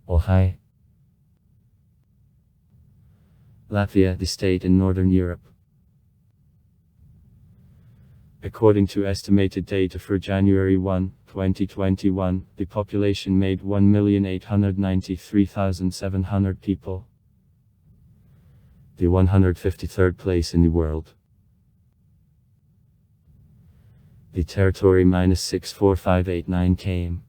Ohio. Latvia, the state in Northern Europe. According to estimated data for January 1, 2021, the population made 1,893,700 people. The 153rd place in the world. The territory -64589 km.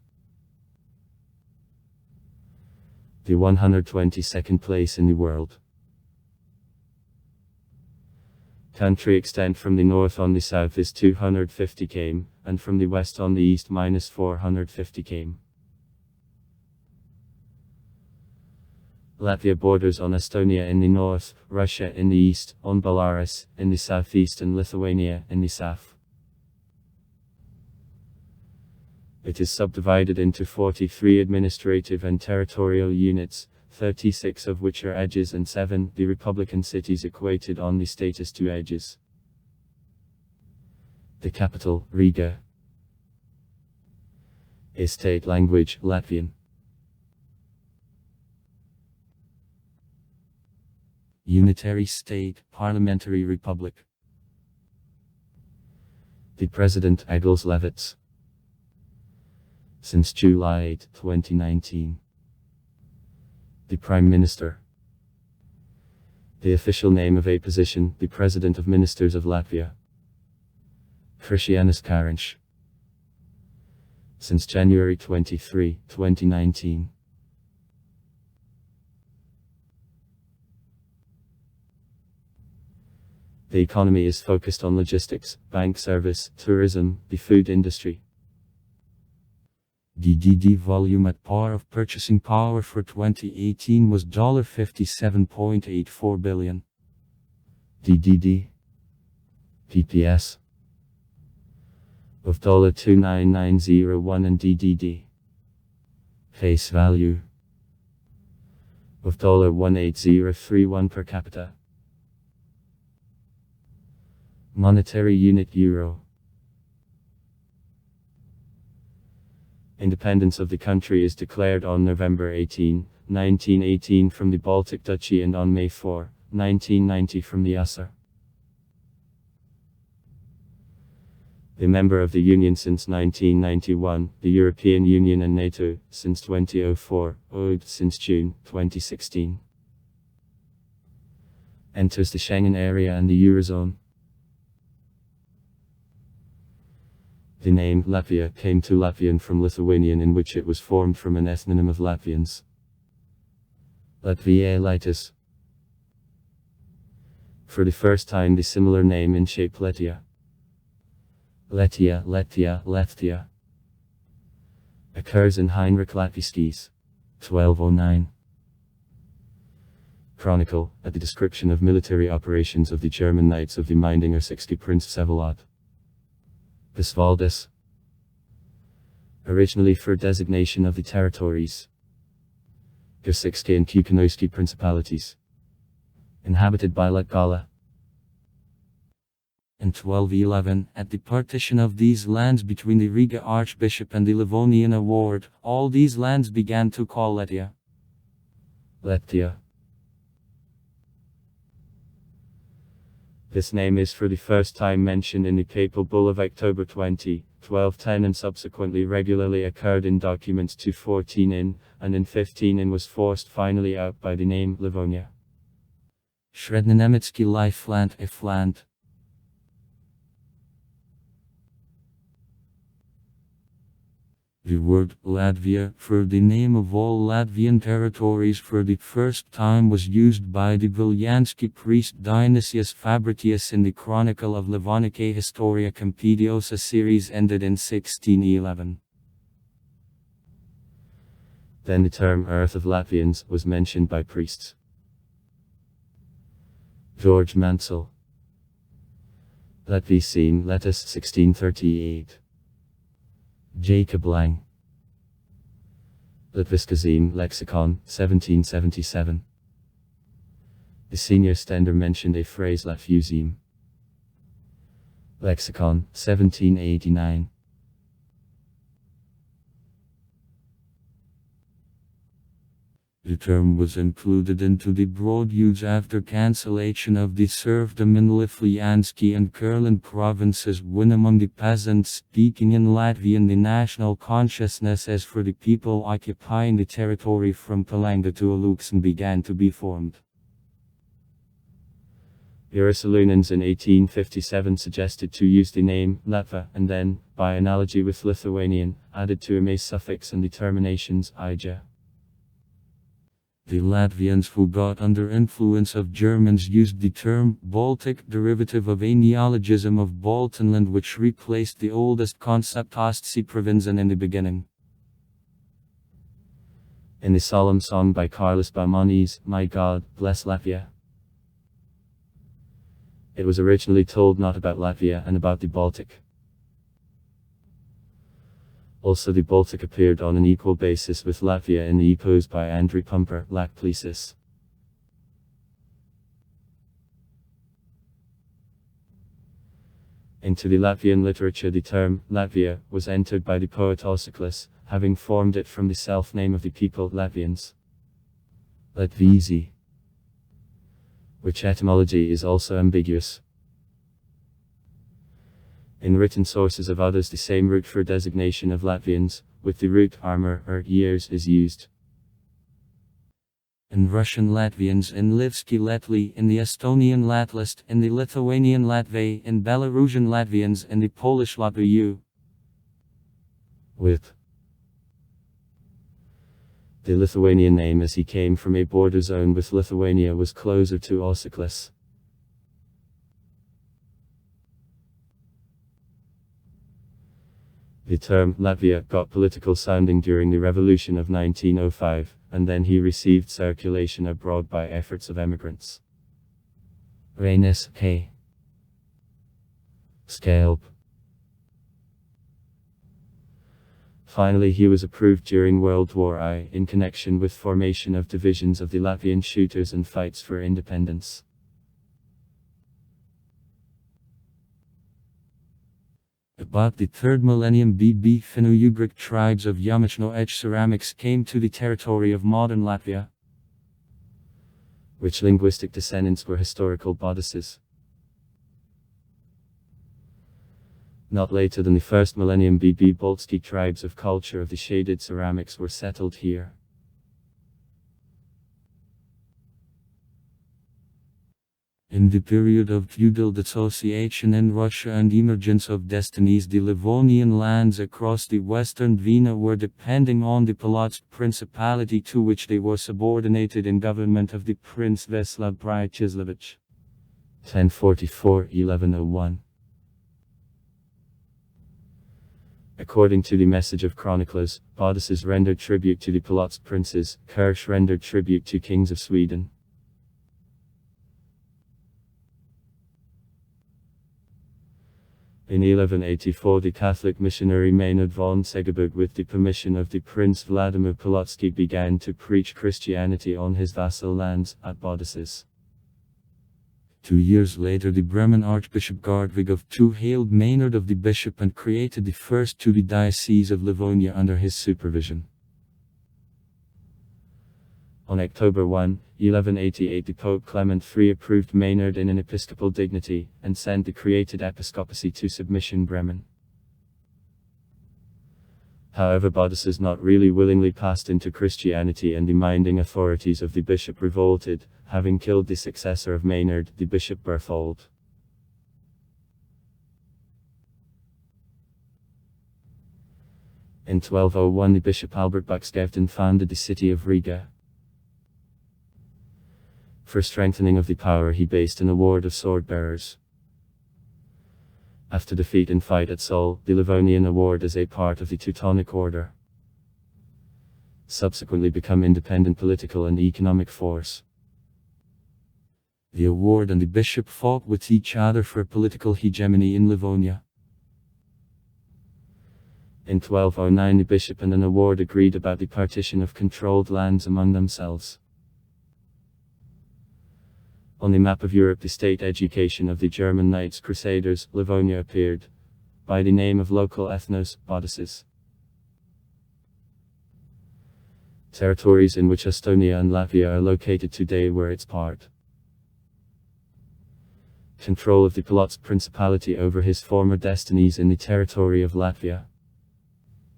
The 122nd place in the world. Country extent from the north on the south is 250 km, and from the west on the east -450 km. Latvia borders on Estonia in the north, Russia in the east, on Belarus in the southeast and Lithuania in the south. It is subdivided into 43 administrative and territorial units, 36 of which are edges and 7 the Republican cities equated on the status to edges. The capital, Riga. A state language, Latvian. Unitary state, parliamentary republic. The president, Egils Levits. Since July 8, 2019. The Prime Minister. The official name of a position, the President of Ministers of Latvia. Krišjānis Kariņš. Since January 23, 2019. The economy is focused on logistics, bank service, tourism, the food industry. DDD volume at par of purchasing power for 2018 was $57.84 billion. DDD PPS of $29901 and DDD face value of $18031 per capita. Monetary unit Euro. Independence of the country is declared on November 18, 1918 from the Baltic Duchy and on May 4, 1990 from the USSR. A member of the Union since 1991, the European Union and NATO since 2004, OED since June 2016. Enters the Schengen area and the Eurozone. The name Latvia came to Latvian from Lithuanian, in which it was formed from an ethnonym of Latvians. Latvielitis. For the first time the similar name in shape Letia. Letia occurs in Heinrich Latviskis. 1209. Chronicle, at the description of military operations of the German Knights of the Mindinger 60 Prince Vsevolod. Visvaldes. Originally for designation of the territories. Gersikski and Kukanowski principalities. Inhabited by Latgala. In 1211, at the partition of these lands between the Riga Archbishop and the Livonian Award, all these lands began to call Letia. Letia. This name is for the first time mentioned in the Papal Bull of October 20, 1210 and subsequently regularly occurred in documents to 14 in, and in 15 in was forced finally out by the name Livonia. Srednjenemetsky Lifeland Ifland. The word Latvia for the name of all Latvian territories for the first time was used by the Viljansky priest Dionysius Fabritius in the Chronicle of Livonicae Historia Compediosa series ended in 1611. Then the term Earth of Latvians was mentioned by priests. George Mansell. Latvijas Letus 1638. Jacob Lang. Latviskazine Lexicon, 1777. The senior Stender mentioned a phrase Latvuzim. Lexicon, 1789. The term was included into the broad use after cancellation of the serfdom in Litviansky and Kurland provinces when among the peasants speaking in Latvian the national consciousness as for the people occupying the territory from Palanga to Aluksan began to be formed. Ursulunans in 1857 suggested to use the name Latva and then, by analogy with Lithuanian, added to ime suffix and the terminations ija. The Latvians who got under influence of Germans used the term Baltic, derivative of a neologism of Baltenland, which replaced the oldest concept Ostsee Provinzen in the beginning. In the solemn song by Carlos Baumanis, My God, Bless Latvia, it was originally told not about Latvia and about the Baltic. Also the Baltic appeared on an equal basis with Latvia in the epos by Andrei Pumper, Lac Plesis. Into the Latvian literature the term Latvia was entered by the poet Auseklis, having formed it from the self-name of the people Latvians, Latvīzi, which etymology is also ambiguous. In written sources of others the same root for designation of Latvians, with the root armor or years is used. In Russian Latvians, in Lvivsky Letli, in the Estonian Latvist, in the Lithuanian Latvei, in Belarusian Latvians, in the Polish Latviu. With the Lithuanian name, as he came from a border zone with Lithuania, was closer to Auseklis. The term Latvia got political sounding during the revolution of 1905, and then he received circulation abroad by efforts of emigrants. Rainis K. Scalp. Finally he was approved during World War I in connection with formation of divisions of the Latvian shooters and fights for independence. About the 3rd millennium BB Finno-Ugric tribes of Yamachno Edge ceramics came to the territory of modern Latvia, which linguistic descendants were historical bodices. Not later than the 1st millennium BB Baltsky tribes of culture of the shaded ceramics were settled here. In the period of feudal dissociation in Russia and emergence of destinies, the Livonian lands across the western Dvina were depending on the Polotsk principality, to which they were subordinated in government of the Prince Veslav Bryachislevich. 1044-1101. According to the message of chroniclers, bodices rendered tribute to the Polotsk princes, Kirch rendered tribute to kings of Sweden. In 1184 the Catholic missionary Maynard von Segeberg, with the permission of the Prince Vladimir Polotsky, began to preach Christianity on his vassal lands, at Bodices. 2 years later the Bremen Archbishop Gardwig of II hailed Maynard of the bishop and created the first to the Diocese of Livonia under his supervision. On October 1, 1188 the Pope Clement III approved Maynard in an episcopal dignity, and sent the created episcopacy to submission Bremen. However, Bodices not really willingly passed into Christianity, and the minding authorities of the bishop revolted, having killed the successor of Maynard, the Bishop Berthold. In 1201 the Bishop Albert Buxkevden founded the city of Riga. For strengthening of the power he based an award of sword-bearers. After defeat in fight at Seoul, the Livonian award as a part of the Teutonic Order subsequently become independent political and economic force. The award and the bishop fought with each other for political hegemony in Livonia. In 1209 the bishop and an award agreed about the partition of controlled lands among themselves. On the map of Europe the state education of the German Knights Crusaders, Livonia appeared, by the name of local ethnos, Bodices. Territories in which Estonia and Latvia are located today were its part. Control of the Polotsk Principality over his former destinies in the territory of Latvia,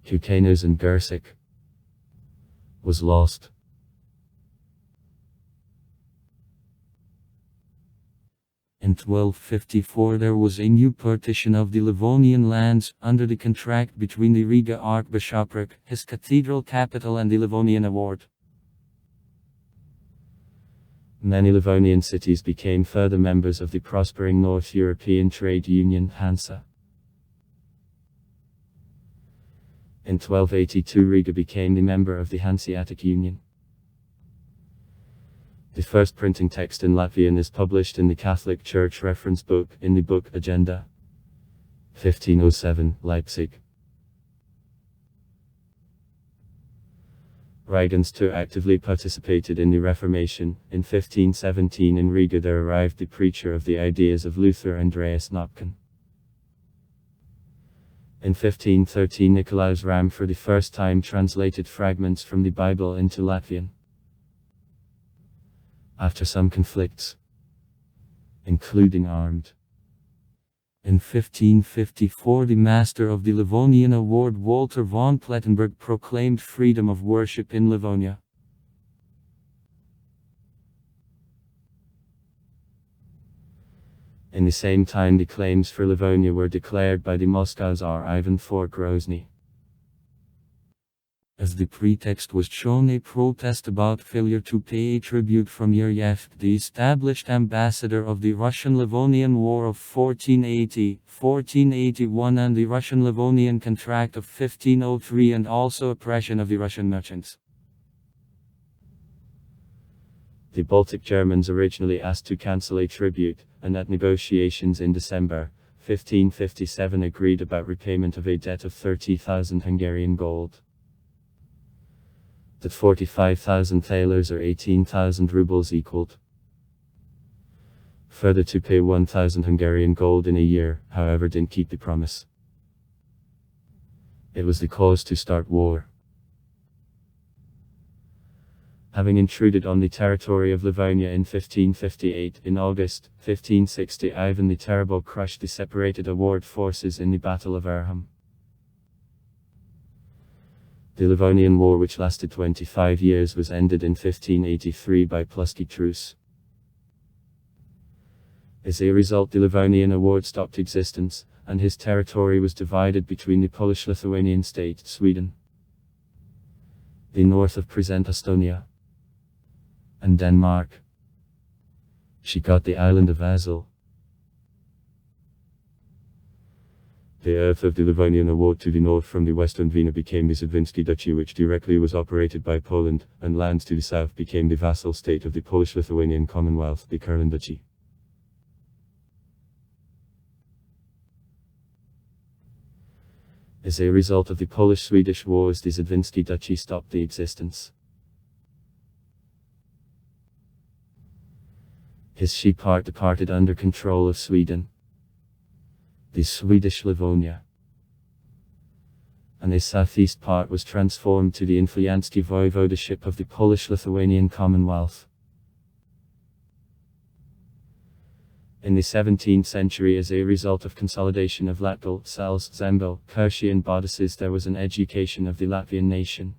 Kukanos and Gersik, was lost. In 1254 there was a new partition of the Livonian lands, under the contract between the Riga Archbishopric, his cathedral capital, and the Livonian Award. Many Livonian cities became further members of the prospering North European trade union Hansa. In 1282 Riga became the member of the Hanseatic Union. The first printing text in Latvian is published in the Catholic Church Reference Book, in the book Agenda. 1507, Leipzig. Riegans too actively participated in the Reformation. In 1517 in Riga there arrived the preacher of the ideas of Luther, Andreas Nopkin. In 1513 Nicolaus Ram for the first time translated fragments from the Bible into Latvian. After some conflicts, including armed. In 1554 the master of the Livonian Award Walter von Plettenberg proclaimed freedom of worship in Livonia. In the same time the claims for Livonia were declared by the Moscow Tsar Ivan IV Grozny. As the pretext was shown a protest about failure to pay a tribute from Yuryev, the established ambassador of the Russian-Livonian War of 1480-1481 and the Russian-Livonian Contract of 1503, and also oppression of the Russian merchants. The Baltic Germans originally asked to cancel a tribute, and at negotiations in December 1557 agreed about repayment of a debt of 30,000 Hungarian gold. That 45,000 thalers or 18,000 rubles equaled. Further to pay 1,000 Hungarian gold in a year, however, didn't keep the promise. It was the cause to start war. Having intruded on the territory of Livonia in 1558, in August 1560 Ivan the Terrible crushed the separated Award forces in the Battle of Erham. The Livonian War, which lasted 25 years, was ended in 1583 by Ploski Truce. As a result, the Livonian Award stopped existence, and his territory was divided between the Polish-Lithuanian state, Sweden, the north of present Estonia, and Denmark. She got the island of Azov. The earth of the Livonian Award to the north from the western Vienna became the Zadvinsky Duchy, which directly was operated by Poland, and lands to the south became the vassal state of the Polish-Lithuanian Commonwealth, the Kurland Duchy. As a result of the Polish-Swedish Wars, the Zadvinsky Duchy stopped the existence. His she part departed under control of Sweden, the Swedish Livonia, and the southeast part was transformed to the Influyansky voivodeship of the Polish-Lithuanian Commonwealth. In the 17th century, as a result of consolidation of Latgal, Sals, Zembel, Kershi and Bodices, there was an education of the Latvian nation.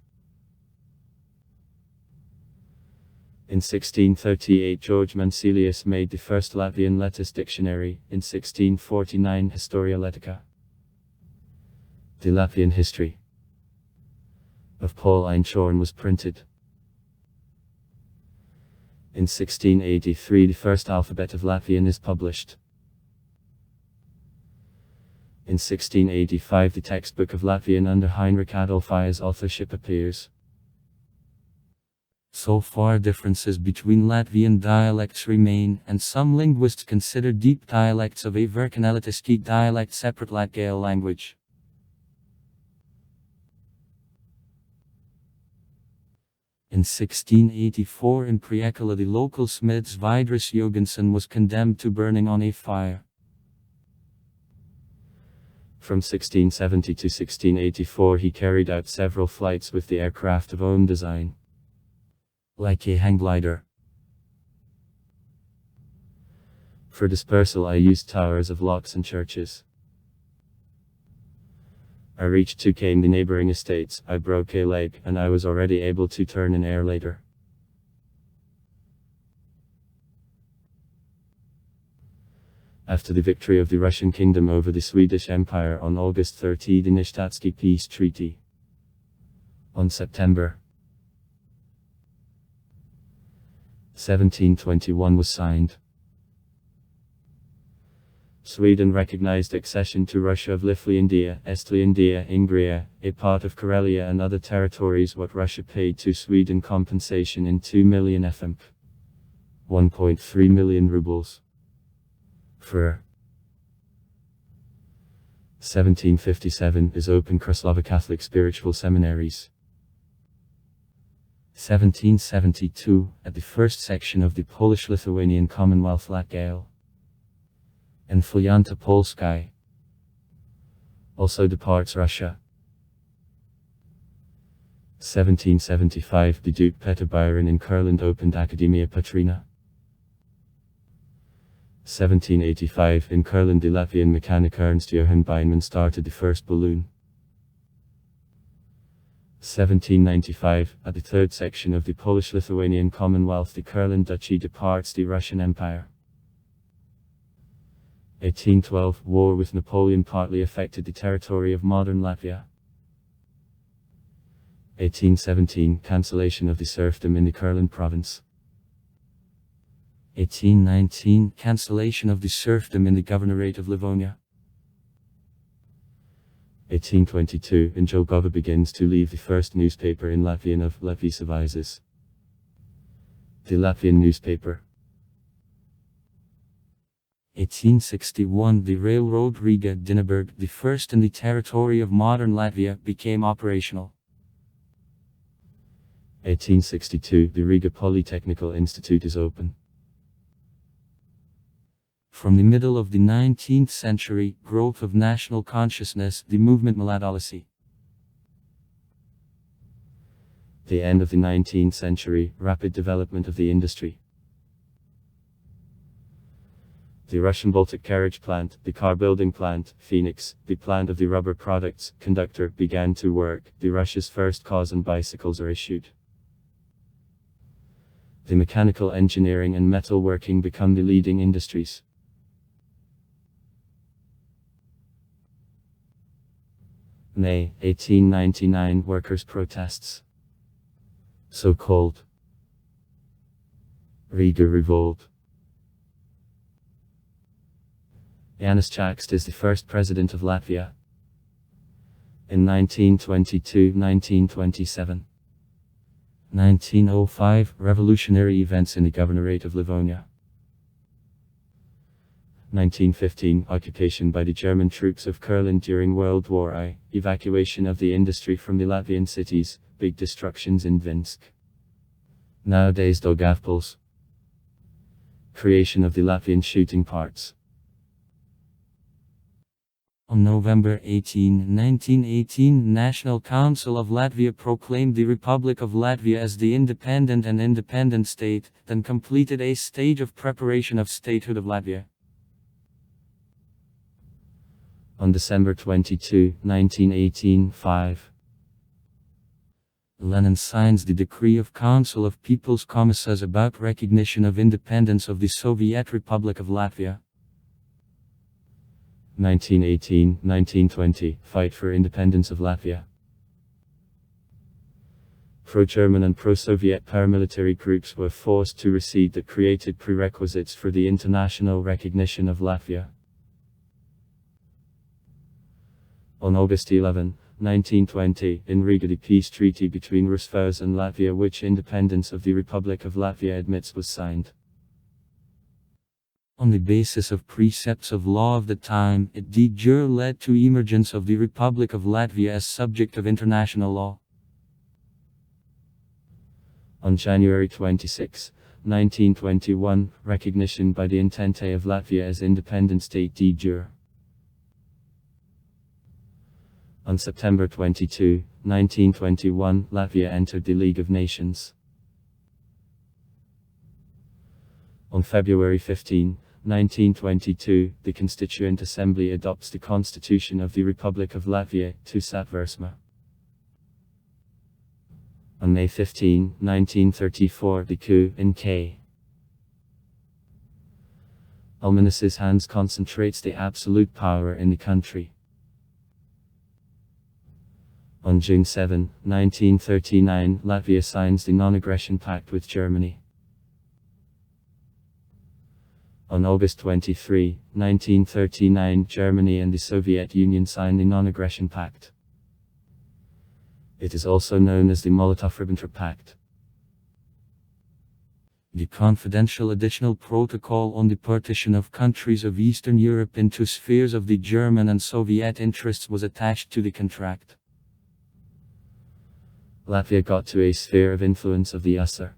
In 1638 George Manselius made the first Latvian letters dictionary. In 1649 Historia Letica, the Latvian history of Paul Einshorn, was printed. In 1683 the first alphabet of Latvian is published. In 1685 the textbook of Latvian under Heinrich Adolphi's authorship appears. So far differences between Latvian dialects remain, and some linguists consider deep dialects of a Verkanalitiski dialect separate Latgale language. In 1684 in Priekala the local smith Svidris Johansson was condemned to burning on a fire. From 1670 to 1684 he carried out several flights with the aircraft of own design. like a hang glider. For dispersal I used towers of locks and churches. I reached 2K in the neighboring estates, I broke a leg, and I was already able to turn in air later. After the victory of the Russian kingdom over the Swedish Empire on August 30, the Nystatsky Peace Treaty. On September 1721 was signed. Sweden recognized accession to Russia of Lithuania, Estonia, Ingria, a part of Karelia and other territories. What Russia paid to Sweden compensation in 2 million FM, 1.3 million rubles. For 1757 is open Kraslava Catholic spiritual seminaries. 1772, at the first section of the Polish-Lithuanian Commonwealth Latgale. And Folianta Polskai also departs Russia. 1775, the Duke Peter Byron in Kurland opened Academia Petrina. 1785, in Kurland the Latvian mechanic Ernst Johann Beinman started the first balloon. 1795, at the third section of the Polish-Lithuanian Commonwealth the Kurland Duchy departs the Russian Empire. 1812, war with Napoleon partly affected the territory of modern Latvia. 1817, cancellation of the serfdom in the Kurland province. 1819, cancellation of the serfdom in the governorate of Livonia. 1822, in Jelgava begins to leave the first newspaper in Latvian of Latvijas Avīzes. The Latvian newspaper. 1861, the railroad Riga-Dinaburg, the first in the territory of modern Latvia, became operational. 1862, the Riga Polytechnical Institute is open. From the middle of the 19th century, growth of national consciousness, the movement Mladolici. The end of the 19th century, rapid development of the industry. The Russian Baltic carriage plant, the car building plant, Phoenix, the plant of the rubber products, conductor, began to work. The Russia's first cars and bicycles are issued. The mechanical engineering and metalworking become the leading industries. May 1899, workers' protests. So-called Riga Revolt. Jānis Čakste is the first president of Latvia. In 1922-1927. 1905, revolutionary events in the governorate of Livonia. 1915, occupation by the German troops of Kurland during World War I, evacuation of the industry from the Latvian cities, big destructions in Vinsk. Nowadays Daugavpils. Creation of the Latvian shooting parts. On November 18, 1918, National Council of Latvia proclaimed the Republic of Latvia as the independent state, then completed a stage of preparation of statehood of Latvia. On December 22, 1918, 5. Lenin signs the decree of Council of People's Commissars about recognition of independence of the Soviet Republic of Latvia. 1918-1920, fight for independence of Latvia. Pro-German and pro-Soviet paramilitary groups were forced to recede that created prerequisites for the international recognition of Latvia. On August 11, 1920, in Riga the peace treaty between Rusfers and Latvia which independence of the Republic of Latvia admits was signed. On the basis of precepts of law of the time, it de jure led to emergence of the Republic of Latvia as subject of international law. On January 26, 1921, recognition by the Entente of Latvia as independent state de jure. On September 22, 1921, Latvia entered the League of Nations. On February 15, 1922, the Constituent Assembly adopts the Constitution of the Republic of Latvia, to Satversma. On May 15, 1934, the coup in K. Ulmanis's hands concentrates the absolute power in the country. On June 7, 1939, Latvia signs the Non-Aggression Pact with Germany. On August 23, 1939, Germany and the Soviet Union sign the Non-Aggression Pact. It is also known as the Molotov-Ribbentrop Pact. The confidential additional protocol on the partition of countries of Eastern Europe into spheres of the German and Soviet interests was attached to the contract. Latvia got to a sphere of influence of the USSR.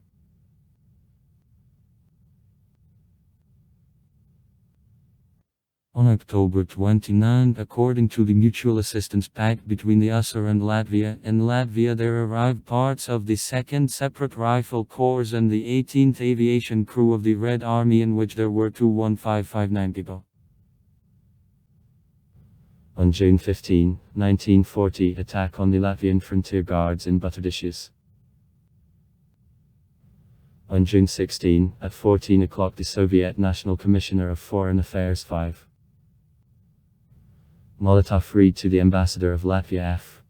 On October 29, according to the Mutual Assistance Pact between the USSR and Latvia, in Latvia there arrived parts of the 2nd Separate Rifle Corps and the 18th Aviation Crew of the Red Army, in which there were 21559 people. On June 15, 1940, attack on the Latvian frontier guards in Buterdishes. On June 16, at 14 o'clock, the Soviet National Commissioner of Foreign Affairs 5. Molotov read to the ambassador of Latvia F.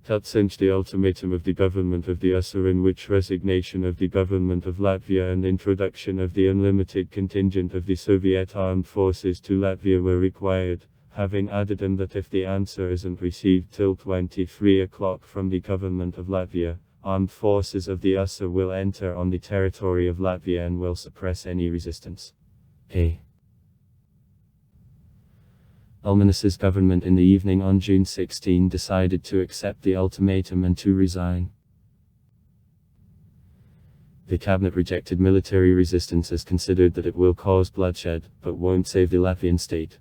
Tutsinch the ultimatum of the government of the USSR, in which resignation of the government of Latvia and introduction of the unlimited contingent of the Soviet armed forces to Latvia were required, having added in that if the answer isn't received till 23 o'clock from the government of Latvia, armed forces of the USSR will enter on the territory of Latvia and will suppress any resistance. A. Ulmanis's government in the evening on June 16 decided to accept the ultimatum and to resign. The cabinet rejected military resistance as considered that it will cause bloodshed, but won't save the Latvian state.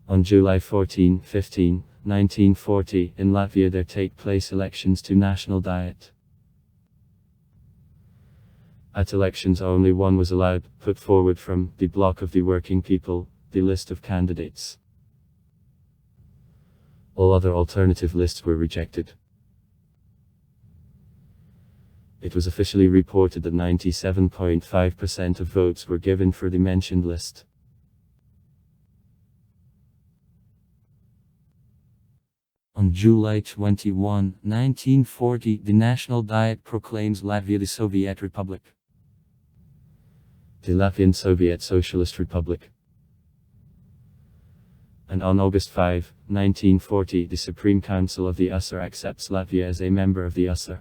On July 14, 15, 1940, in Latvia there take place elections to National Diet. At elections only one was allowed, put forward from the Bloc of the Working People, the list of candidates. All other alternative lists were rejected. It was officially reported that 97.5% of votes were given for the mentioned list. On July 21, 1940, the National Diet proclaims Latvia the Soviet Republic. The Latvian Soviet Socialist Republic. And on August 5, 1940, the Supreme Council of the USSR accepts Latvia as a member of the USSR.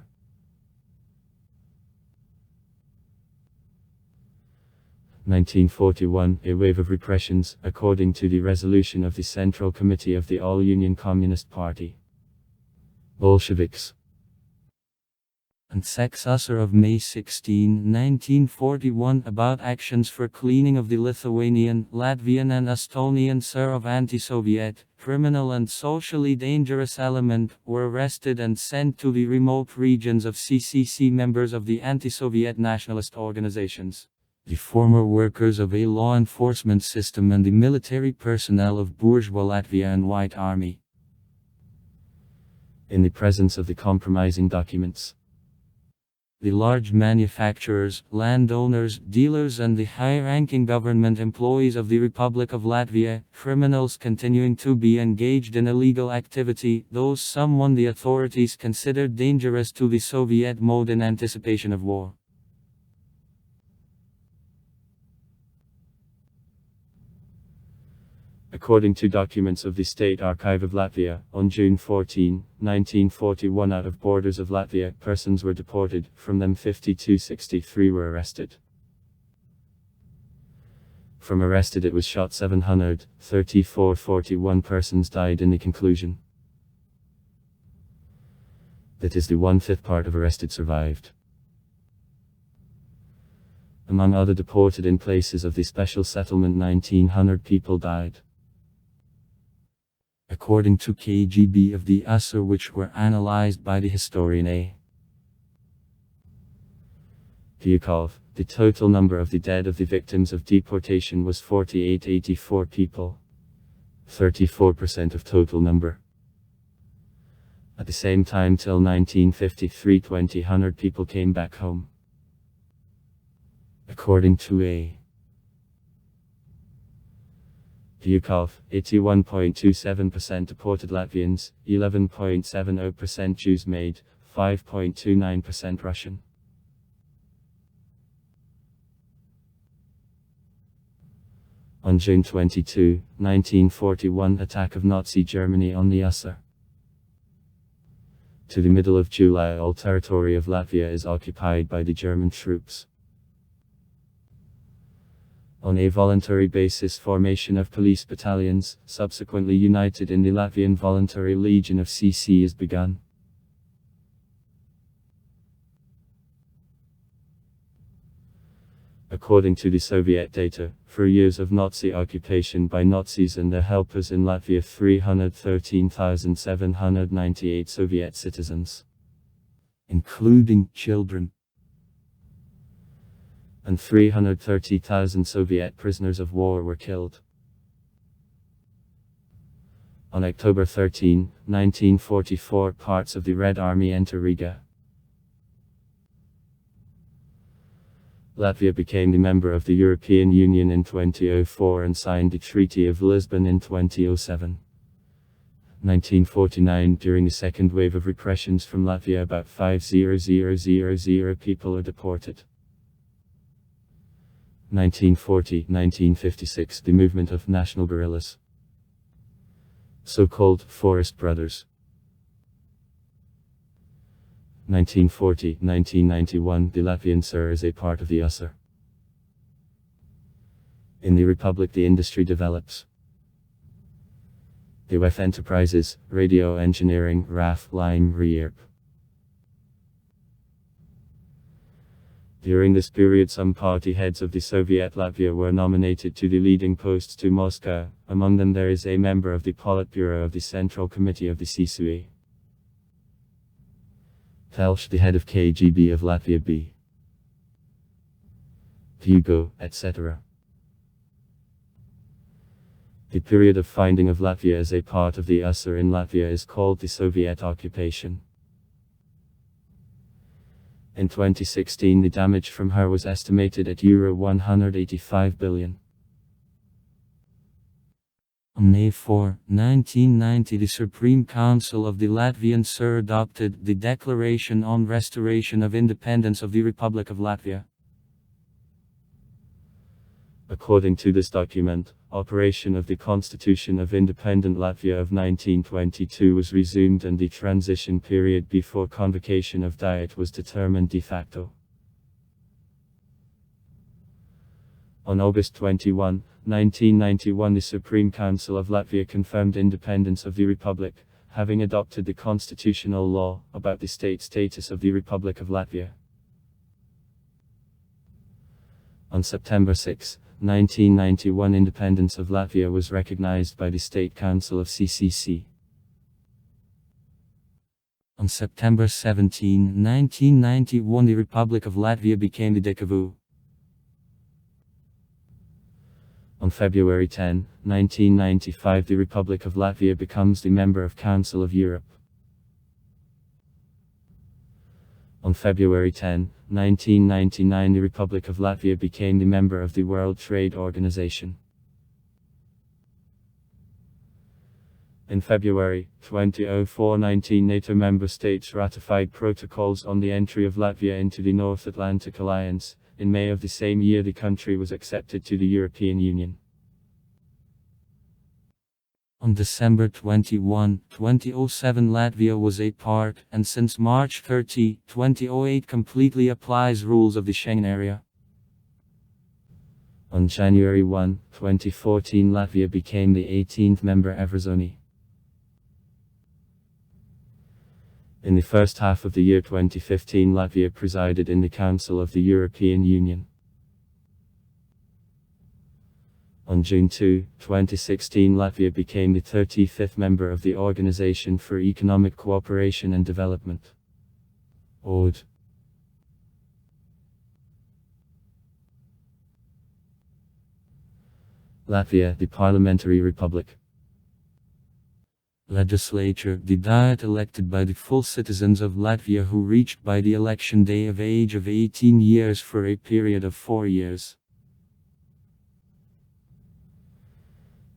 (1941) A wave of repressions, according to the resolution of the Central Committee of the All-Union Communist Party. Bolsheviks. And Sex USSR of May 16, 1941 about actions for cleaning of the Lithuanian, Latvian and Estonian SR of anti-Soviet, criminal and socially dangerous element, were arrested and sent to the remote regions of CCC members of the anti-Soviet nationalist organizations. The former workers of a law enforcement system and the military personnel of bourgeois Latvia and White Army. In the presence of the compromising documents, the large manufacturers, landowners, dealers and the high-ranking government employees of the Republic of Latvia, criminals continuing to be engaged in illegal activity, those someone the authorities considered dangerous to the Soviet mode in anticipation of war. According to documents of the State Archive of Latvia, on June 14, 1941 out of borders of Latvia, persons were deported, from them 5263 were arrested. From arrested it was shot 734, 41 persons died in the conclusion. That is the 1/5 part of arrested survived. Among other deported in places of the special settlement 1900 people died. according to KGB of the USSR, which were analyzed by the historian A. Vyukov. The total number of the dead of the victims of deportation was 4884 people. 34% of total number. At the same time, till 1953, 2,000 people came back home. According to A. Vyukov, 81.27% deported Latvians, 11.70% Jews made, 5.29% Russian. On June 22, 1941, attack of Nazi Germany on the USSR. To the middle of July, all territory of Latvia is occupied by the German troops. On a voluntary basis, formation of police battalions, subsequently united in the Latvian Voluntary Legion of CC, is begun. According to the Soviet data, for years of Nazi occupation by Nazis and their helpers in Latvia, 313,798 Soviet citizens, including children, and 330,000 Soviet prisoners of war were killed. On October 13, 1944, parts of the Red Army enter Riga. Latvia became a member of the European Union in 2004 and signed the Treaty of Lisbon in 2007. 1949, during the second wave of repressions from Latvia, about 5,000 people are deported. 1940-1956, the movement of national guerrillas, so-called Forest Brothers. 1940-1991, the Latvian SR is a part of the USSR. In the Republic, the industry develops. The WEF enterprises, radio engineering, RAF, Lime, REIRP. During this period, some party heads of the Soviet Latvia were nominated to the leading posts to Moscow. Among them there is a member of the Politburo of the Central Committee of the CSUE. Telsh, the head of KGB of Latvia B. Hugo, etc. The period of finding of Latvia as a part of the USSR in Latvia is called the Soviet occupation. In 2016, the damage from her was estimated at euro 185 billion. On May 4, 1990, the Supreme Council of the Latvian SR adopted the Declaration on Restoration of Independence of the Republic of Latvia. According to this document, operation of the Constitution of Independent Latvia of 1922 was resumed and the transition period before convocation of Diet was determined de facto. On August 21, 1991, the Supreme Council of Latvia confirmed independence of the Republic, having adopted the constitutional law about the state status of the Republic of Latvia. On September 6, 1991, independence of Latvia was recognized by the State Council of CCC. On September 17, 1991, the Republic of Latvia became the Dekavu. On February 10, 1995, the Republic of Latvia becomes the member of Council of Europe. On February 10, 1999, the Republic of Latvia became the member of the World Trade Organization. In February 2004, 19 NATO member states ratified protocols on the entry of Latvia into the North Atlantic Alliance. In May of the same year, the country was accepted to the European Union. On December 21, 2007, Latvia was a part, and since March 30, 2008, completely applies rules of the Schengen area. On January 1, 2014, Latvia became the 18th member Eurozone. In the first half of the year 2015, Latvia presided in the Council of the European Union. On June 2, 2016, Latvia became the 35th member of the Organization for Economic Cooperation and Development. OED. Latvia, the Parliamentary Republic. Legislature, the Diet elected by the full citizens of Latvia who reached by the election day of age of 18 years for a period of 4 years.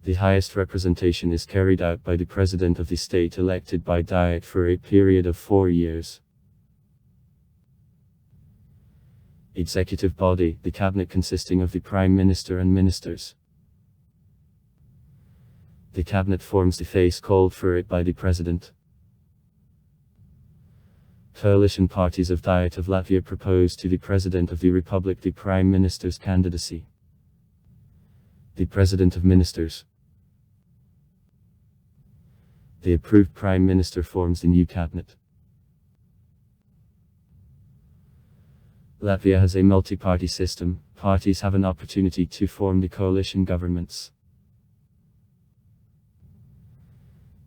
The highest representation is carried out by the President of the state elected by Diet for a period of 4 years. Executive body, the cabinet consisting of the Prime Minister and ministers. The cabinet forms the face called for it by the President. Coalition parties of Diet of Latvia propose to the President of the Republic the Prime Minister's candidacy. The President of Ministers. The approved Prime Minister forms the new cabinet. Latvia has a multi-party system. Parties have an opportunity to form the coalition governments.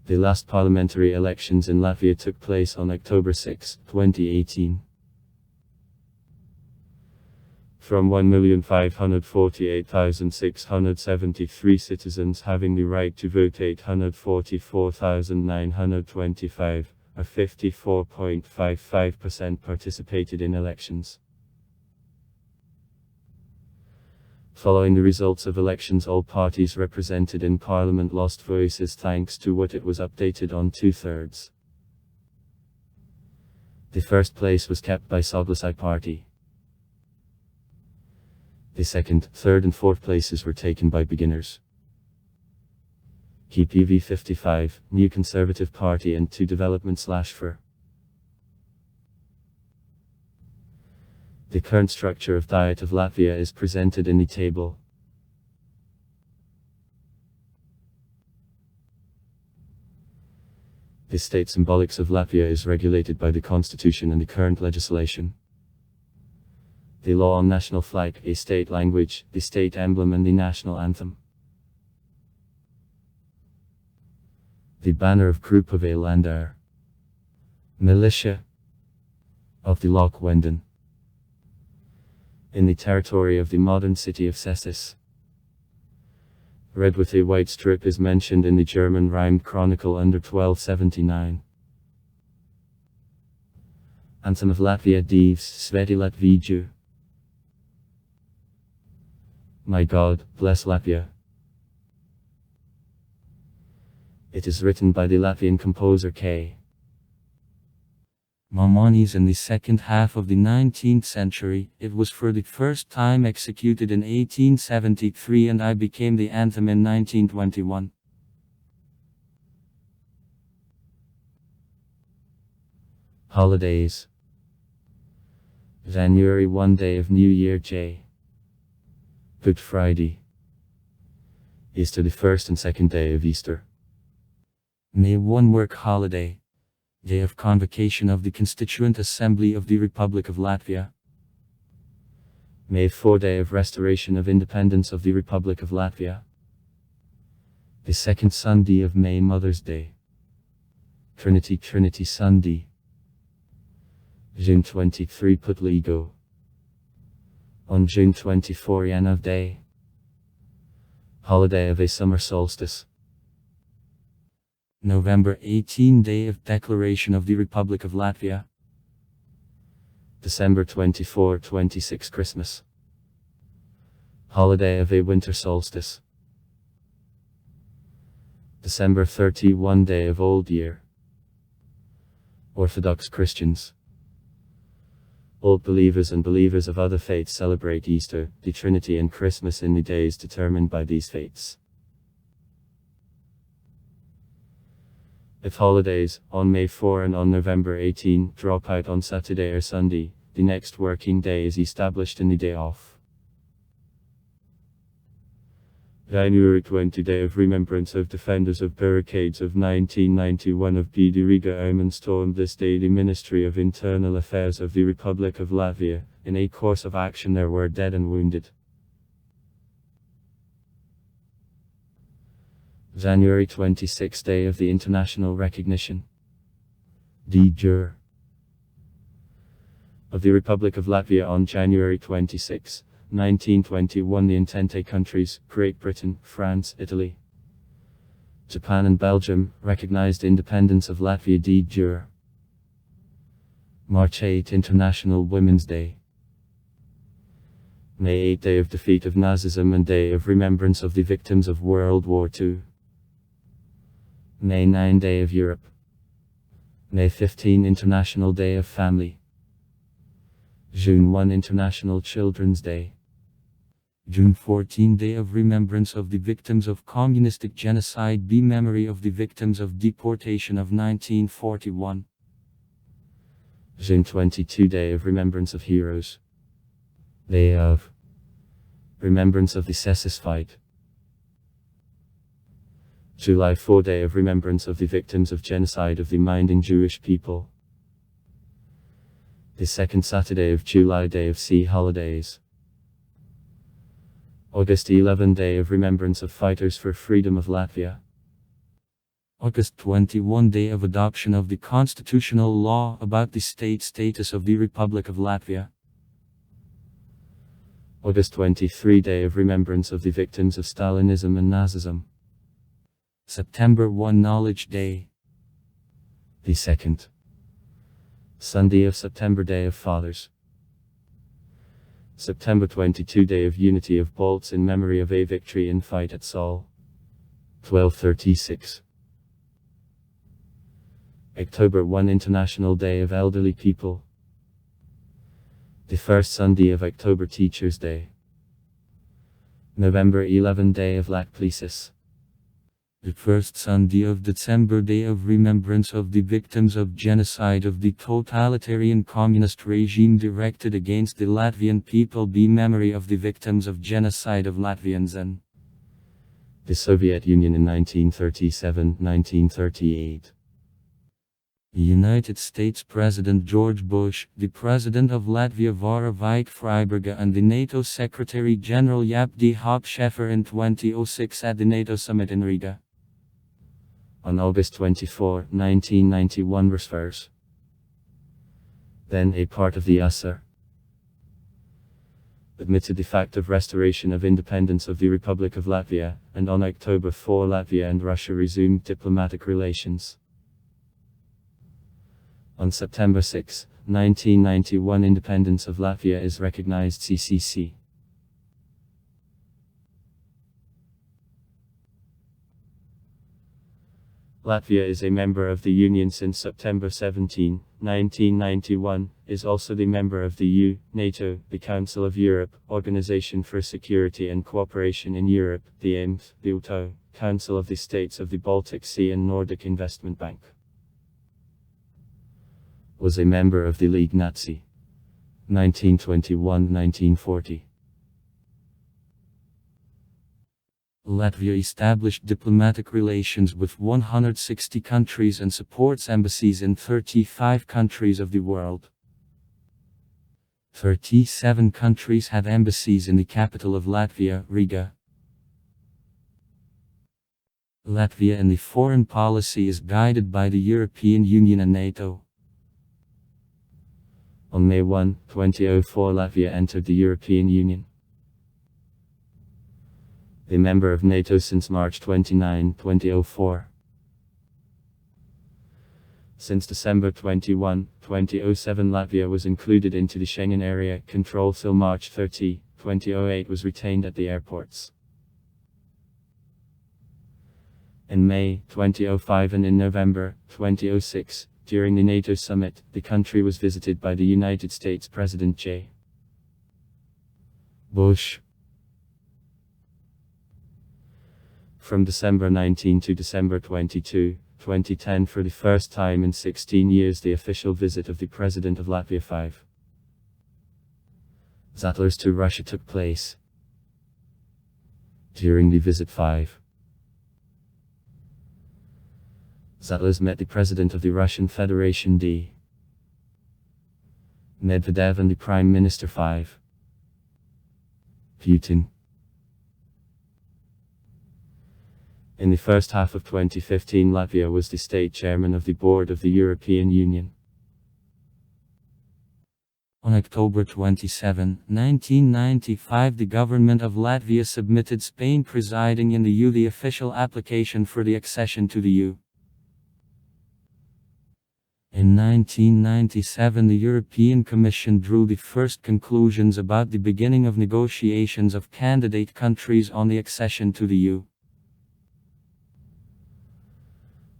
The last parliamentary elections in Latvia took place on October 6, 2018. From 1,548,673 citizens having the right to vote, 844,925, or 54.55%, participated in elections. Following the results of elections, all parties represented in Parliament lost voices thanks to what it was updated on 2/3. The first place was kept by Soglasai Party. The second, third and fourth places were taken by beginners. KPV 55, New Conservative Party and 2 Development/FOR. The current structure of Diet of Latvia is presented in the table. The state symbolics of Latvia is regulated by the constitution and the current legislation. The law on national flag, a state language, the state emblem and the national anthem. The banner of Group of a Landar. Militia of the Loch Wenden. In the territory of the modern city of Cessis. Red with a white strip is mentioned in the German rhymed chronicle under 1279. Anthem of Latvia Dievs, Sveti Latviju. My God, bless Latvia. It is written by the Latvian composer K. Maimonides in the second half of the 19th century. It was for the first time executed in 1873 and I became the anthem in 1921. Holidays. January 1, day of New Year J. Good Friday. Easter, the first and second day of Easter. May 1, work holiday. Day of Convocation of the Constituent Assembly of the Republic of Latvia. May 4, day of Restoration of Independence of the Republic of Latvia. The second Sunday of May, Mother's Day. Trinity Sunday. June 23, Putligo. On June 24, Yanov Day. Holiday of a summer solstice. November 18, day of Declaration of the Republic of Latvia. December 24, 26, Christmas. Holiday of a winter solstice. December 31, day of Old Year. Orthodox Christians. Old believers and believers of other faiths celebrate Easter, the Trinity and Christmas in the days determined by these faiths. If holidays, on May 4 and on November 18, drop out on Saturday or Sunday, the next working day is established in the day off. January 20, day of remembrance of defenders of barricades of 1991 of Pīdi Riga Omen stormed this day the Ministry of Internal Affairs of the Republic of Latvia. In a course of action there were dead and wounded. January 26, Day of the International Recognition de jure of the Republic of Latvia on January 26, 1921. The Entente countries, Great Britain, France, Italy, Japan and Belgium, recognized independence of Latvia de jure. March 8, International Women's Day. May 8, Day of Defeat of Nazism and Day of Remembrance of the Victims of World War II. May 9, Day of Europe. May 15, International Day of Family. June 1, International Children's Day. June 14, Day of Remembrance of the Victims of Communistic Genocide. Be memory of the victims of deportation of 1941. June 22, Day of Remembrance of Heroes. Day of Remembrance of the Cessus Fight. July 4, Day of Remembrance of the Victims of Genocide of the Minding Jewish People. The second Saturday of July, Day of Sea Holidays. August 11, Day of Remembrance of Fighters for Freedom of Latvia. August 21, Day of Adoption of the Constitutional Law about the state status of the Republic of Latvia. August 23, Day of Remembrance of the Victims of Stalinism and Nazism. September 1, Knowledge Day. The second Sunday of September, Day of Fathers. September 22, Day of Unity of Bolts in memory of a victory in fight at Sol. 1236. October 1, International Day of Elderly People. The first Sunday of October, Teachers' Day. November 11, Day of Lakplisis. The first Sunday of December, Day of Remembrance of the Victims of Genocide of the totalitarian communist regime directed against the Latvian people. Be memory of the victims of genocide of Latvians and the Soviet Union in 1937-1938. United States President George Bush, the President of Latvia Vara Veit-Freiberga and the NATO Secretary General Yapdi Hopsheffer in 2006 at the NATO Summit in Riga. On August 24, 1991 refers. Then a part of the USSR admitted the fact of restoration of independence of the Republic of Latvia, and on October 4 Latvia and Russia resumed diplomatic relations. On September 6, 1991 independence of Latvia is recognized CCC. Latvia is a member of the Union since September 17, 1991, is also the member of the EU, NATO, the Council of Europe, Organization for Security and Cooperation in Europe, the EMF, the UTO, Council of the States of the Baltic Sea and Nordic Investment Bank. Was a member of the League Nazi. 1921-1940. Latvia established diplomatic relations with 160 countries and supports embassies in 35 countries of the world. 37 countries have embassies in the capital of Latvia, Riga. Latvia in the foreign policy is guided by the European Union and NATO. On May 1, 2004 Latvia entered the European Union. A member of NATO since March 29, 2004. Since December 21, 2007 Latvia was included into the Schengen Area Control till March 30, 2008 was retained at the airports. In May 2005 and in November 2006, during the NATO summit, the country was visited by the United States President J. Bush. From December 19 to December 22, 2010 for the first time in 16 years the official visit of the President of Latvia 5. Zatlers to Russia took place. During the visit 5. Zatlers met the President of the Russian Federation D. Medvedev and the Prime Minister 5. Putin. In the first half of 2015, Latvia was the state chairman of the board of the European Union. On October 27, 1995, the government of Latvia submitted Spain presiding in the EU the official application for the accession to the EU. In 1997, the European Commission drew the first conclusions about the beginning of negotiations of candidate countries on the accession to the EU.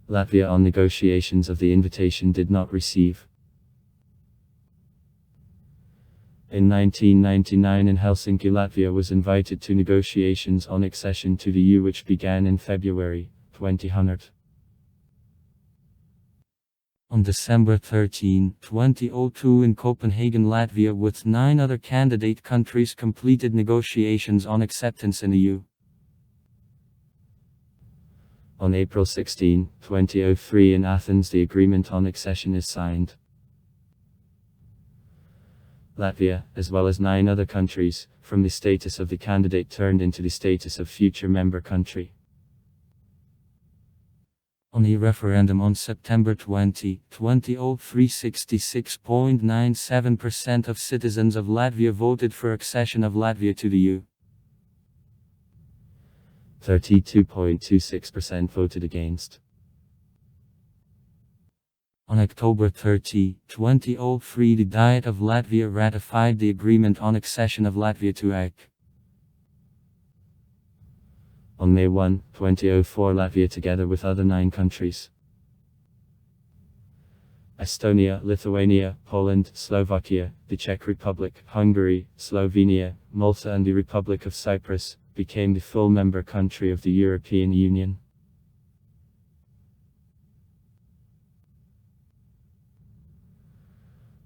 Latvia on negotiations of the invitation did not receive. In 1999 in Helsinki, Latvia was invited to negotiations on accession to the EU, which began in February 2000. On December 13, 2002 in Copenhagen, Latvia with 9 other candidate countries completed negotiations on acceptance in the EU. On April 16, 2003 in Athens, the agreement on accession is signed. Latvia, as well as 9 other countries, from the status of the candidate turned into the status of future member country. On the referendum on September 20, 2003, 66.97% of citizens of Latvia voted for accession of Latvia to the EU. 32.26% voted against. On October 30, 2003, the Diet of Latvia ratified the agreement on accession of Latvia to EU. On May 1, 2004, Latvia, together with other 9 countries, Estonia, Lithuania, Poland, Slovakia, the Czech Republic, Hungary, Slovenia, Malta and the Republic of Cyprus, became the full member country of the European Union.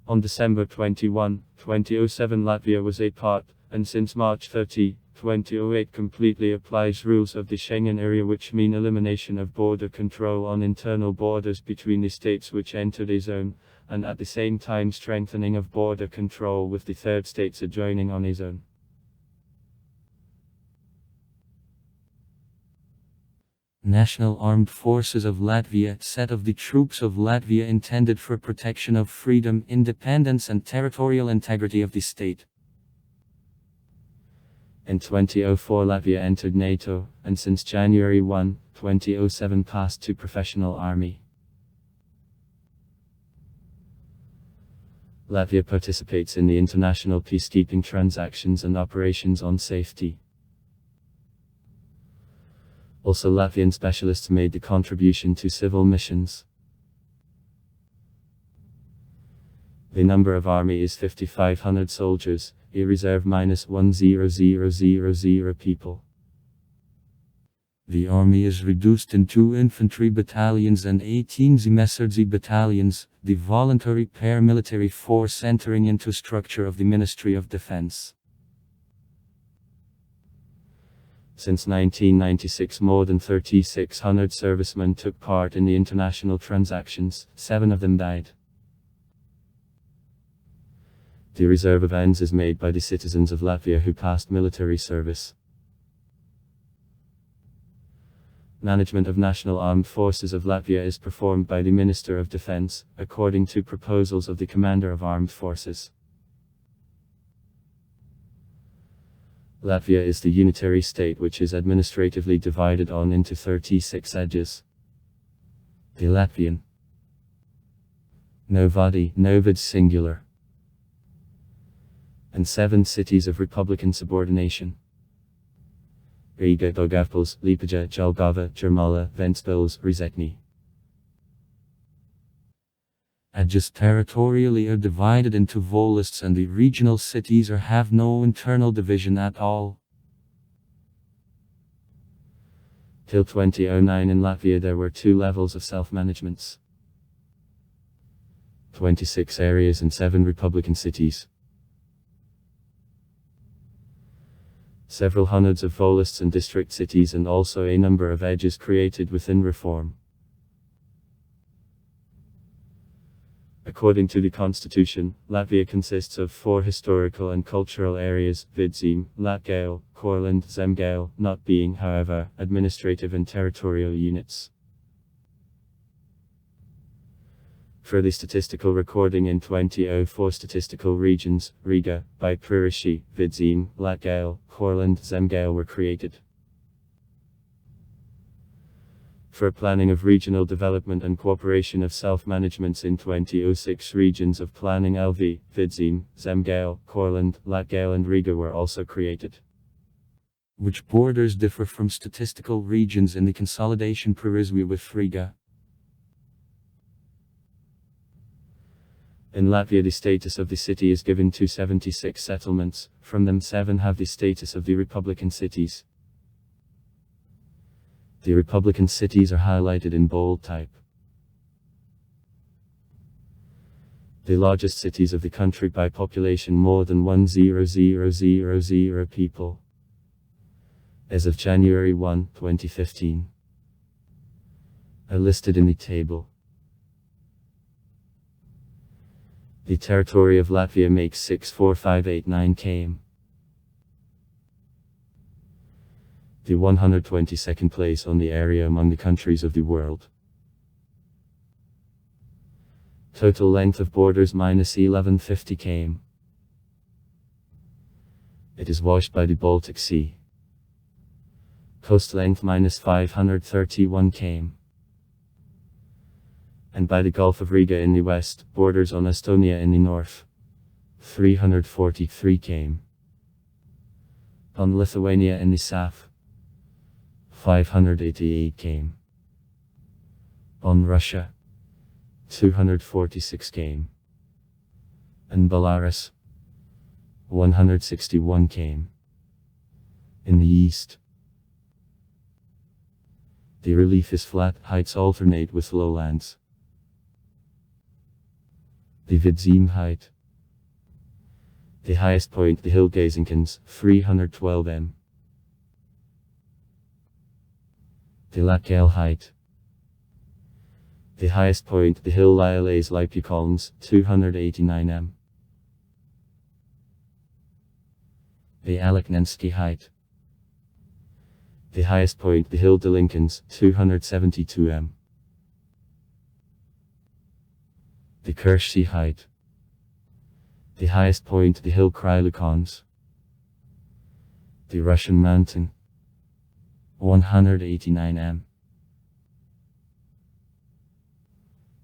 On December 21, 2007, Latvia was a part, and since March 30, 2008 completely applies rules of the Schengen area, which mean elimination of border control on internal borders between the states which enter the zone, and at the same time strengthening of border control with the third states adjoining on a zone. National Armed Forces of Latvia, set of the troops of Latvia intended for protection of freedom, independence and territorial integrity of the state. In 2004, Latvia entered NATO, and since January 1, 2007 passed to professional army. Latvia participates in the international peacekeeping transactions and operations on safety. Also, Latvian specialists made the contribution to civil missions. The number of army is 5,500 soldiers, a reserve -10,000 people. The army is reduced in 2 infantry battalions and 18 Zemesardze battalions, the voluntary paramilitary force entering into structure of the Ministry of Defense. Since 1996, more than 3,600 servicemen took part in the international transactions, 7 of them died. The reserve of ends is made by the citizens of Latvia who passed military service. Management of National Armed Forces of Latvia is performed by the Minister of Defense, according to proposals of the Commander of Armed Forces. Latvia is the unitary state which is administratively divided on into 36 edges. The Latvian, Novadi, Novids singular, and 7 cities of republican subordination: Riga, Daugavpils, Liepāja, Jelgava, Jurmala, Ventspils, Rēzekne. Edges territorially are divided into volists, and the regional cities have no internal division at all. Till 2009 in Latvia there were 2 levels of self-managements. 26 areas and 7 republican cities. Several hundreds of volists and district cities, and also a number of edges created within reform. According to the constitution, Latvia consists of 4 historical and cultural areas: Vidzeme, Latgale, Courland, Zemgale, not being, however, administrative and territorial units. For the statistical recording in 2004, statistical regions, Riga, by Pririshi, Vidzeme, Latgale, Courland, Zemgale were created. For planning of regional development and cooperation of self-managements in 2006, regions of planning LV, Vidzeme, Zemgale, Courland, Latgale and Riga were also created. Which borders differ from statistical regions in the consolidation Pririshi with Riga. In Latvia, the status of the city is given to 76 settlements, from them 7 have the status of the Republican cities. The Republican cities are highlighted in bold type. The largest cities of the country by population more than 1,000,000 people. As of January 1, 2015. Are listed in the table. The territory of Latvia makes 64589 km. The 122nd place on the area among the countries of the world. Total length of borders minus 1150 km. It is washed by the Baltic Sea. Coast length minus 531 km. And by the Gulf of Riga in the west, borders on Estonia in the north. 343 km. On Lithuania in the south. 588 km. On Russia. 246 km. And Belarus. 161 km. In the east. The relief is flat, heights alternate with lowlands. The Vidzeme height. The highest point, the hill Gazinkins, 312 m. The Latgale height. The highest point, the hill Liales Lipukolns, 289 m. The Aleknensky height. The highest point, the hill Delinkins, 272 m. The Kershi height. The highest point, the hill Krylukons. The Russian mountain. 189 m.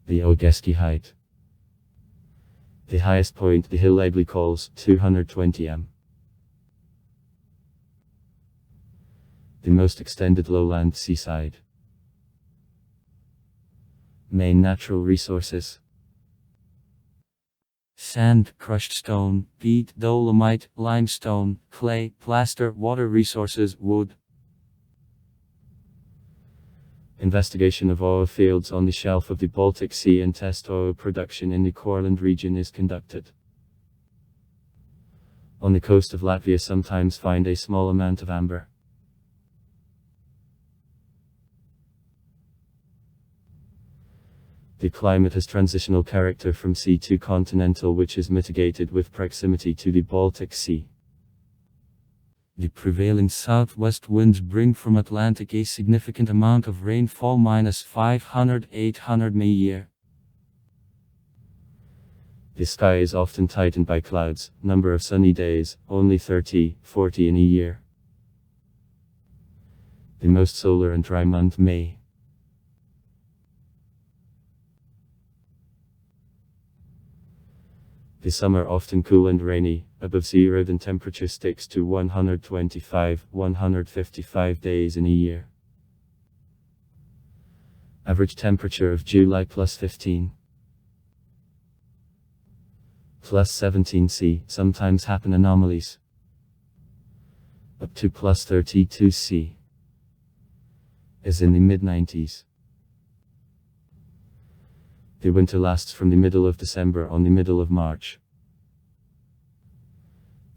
The Ogeski height. The highest point, the hill Eglikols, 220 m. The most extended lowland seaside. Main natural resources. Sand, crushed stone, peat, dolomite, limestone, clay, plaster, water resources, wood. Investigation of oil fields on the shelf of the Baltic Sea and test oil production in the Courland region is conducted. On the coast of Latvia sometimes find a small amount of amber. The climate has transitional character from sea to continental, which is mitigated with proximity to the Baltic Sea. The prevailing southwest winds bring from Atlantic a significant amount of rainfall, minus 500–800 m a year. The sky is often tightened by clouds, number of sunny days, only 30–40 in a year. The most solar and dry month, May. The summer often cool and rainy, above 0, then temperature sticks to 125–155 days in a year. Average temperature of July +15. +17 C, sometimes happen anomalies. Up to +32 C. Is in the mid-90s. The winter lasts from the middle of December on the middle of March.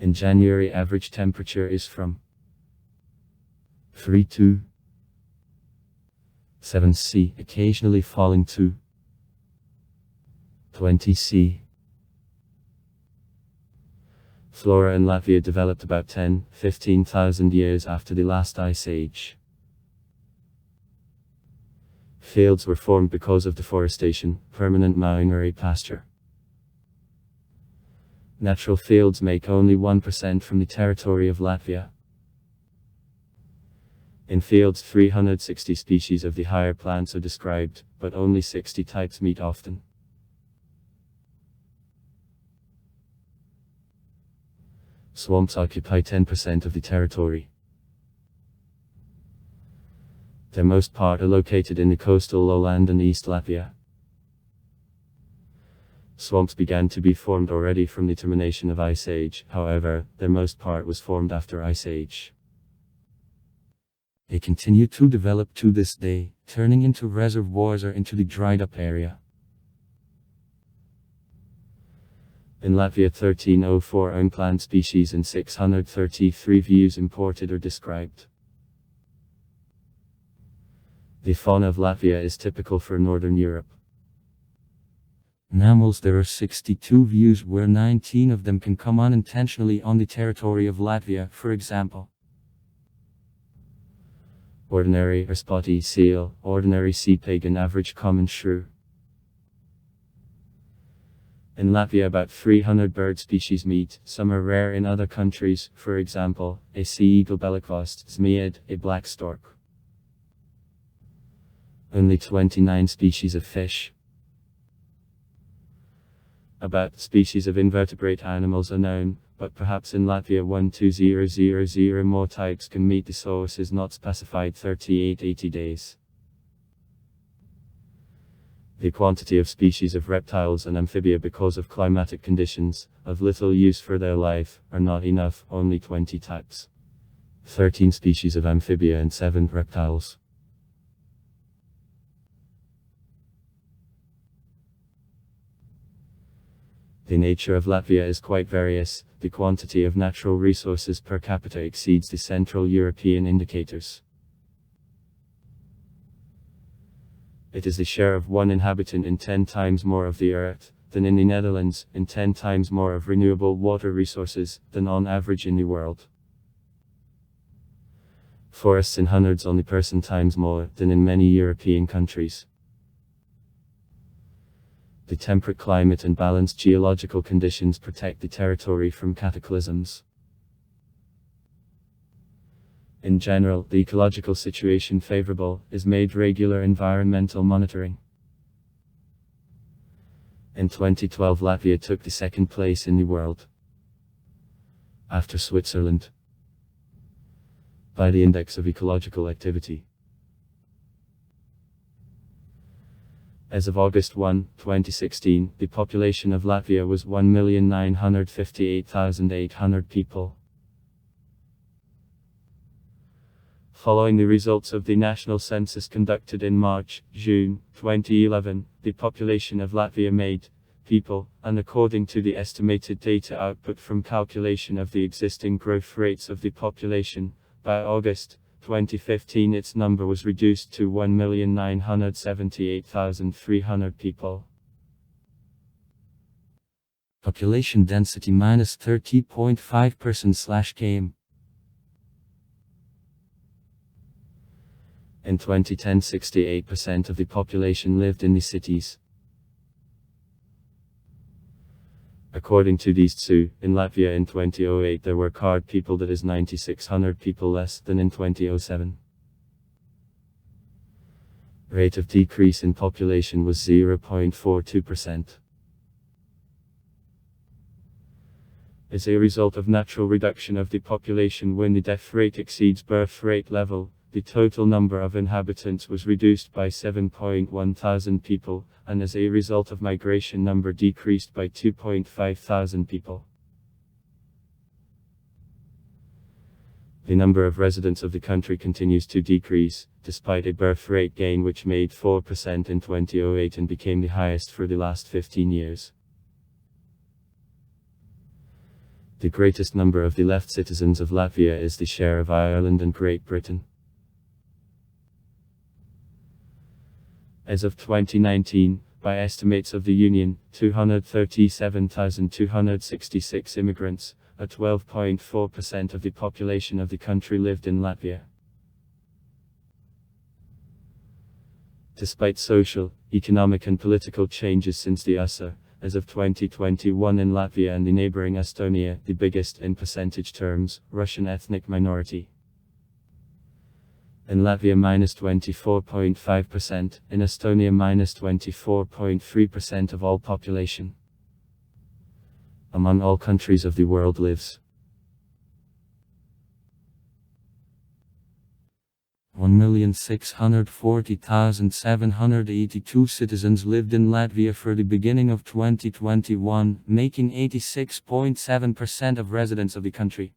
In January, average temperature is from 3 to 7 C, occasionally falling to 20c. Flora in Latvia developed about 10–15,000 years after the last ice age. Fields were formed because of deforestation, permanent mowing or a pasture. Natural fields make only 1% from the territory of Latvia. In fields 360 species of the higher plants are described, but only 60 types meet often. Swamps occupy 10% of the territory. Their most part are located in the coastal lowland and East Latvia. Swamps began to be formed already from the termination of Ice Age, however, their most part was formed after Ice Age. They continue to develop to this day, turning into reservoirs or into the dried up area. In Latvia 1304 own plant species and 633 views imported or described. The fauna of Latvia is typical for Northern Europe. Mammals, there are 62 views where 19 of them can come unintentionally on the territory of Latvia, for example. Ordinary or spotty seal, ordinary sea pig and average common shrew. In Latvia about 300 bird species meet, some are rare in other countries, for example, a sea eagle bellicvost, zmied, a black stork. Only 29 species of fish. About species of invertebrate animals are known, but perhaps in Latvia 12000 more types can meet the source is not specified 3880 days. The quantity of species of reptiles and amphibia because of climatic conditions, of little use for their life, are not enough, only 20 types. 13 species of amphibia and 7 reptiles. The nature of Latvia is quite various, the quantity of natural resources per capita exceeds the Central European indicators. It is the share of one inhabitant in 10 times more of the earth than in the Netherlands, in 10 times more of renewable water resources than on average in the world. Forests in hundreds on the person times more than in many European countries. The temperate climate and balanced geological conditions protect the territory from cataclysms. In general, the ecological situation favorable is made regular environmental monitoring. In 2012 Latvia took the second place in the world, after Switzerland, by the Index of Ecological Activity. As of August 1, 2016, the population of Latvia was 1,958,800 people. Following the results of the national census conducted in March-June 2011, the population of Latvia made people, and according to the estimated data output from calculation of the existing growth rates of the population, by August 2015 its number was reduced to 1,978,300 people. Population density minus 30.5%/km. In 2010 68% of the population lived in the cities. According to these two, in Latvia in 2008 there were card people, that is 9,600 people less than in 2007. Rate of decrease in population was 0.42%. As a result of natural reduction of the population when the death rate exceeds birth rate level, the total number of inhabitants was reduced by 7.1 thousand people, and as a result of migration number decreased by 2.5 thousand people. The number of residents of the country continues to decrease, despite a birth rate gain which made 4% in 2008 and became the highest for the last 15 years. The greatest number of the left citizens of Latvia is the share of Ireland and Great Britain. As of 2019, by estimates of the Union, 237,266 immigrants, a 12.4% of the population of the country lived in Latvia. Despite social, economic and political changes since the USSR, as of 2021 in Latvia and the neighboring Estonia, the biggest in percentage terms, Russian ethnic minority. In Latvia -24.5%, in Estonia -24.3% of all population. Among all countries of the world lives 1,640,782 citizens lived in Latvia for the beginning of 2021, making 86.7% of residents of the country.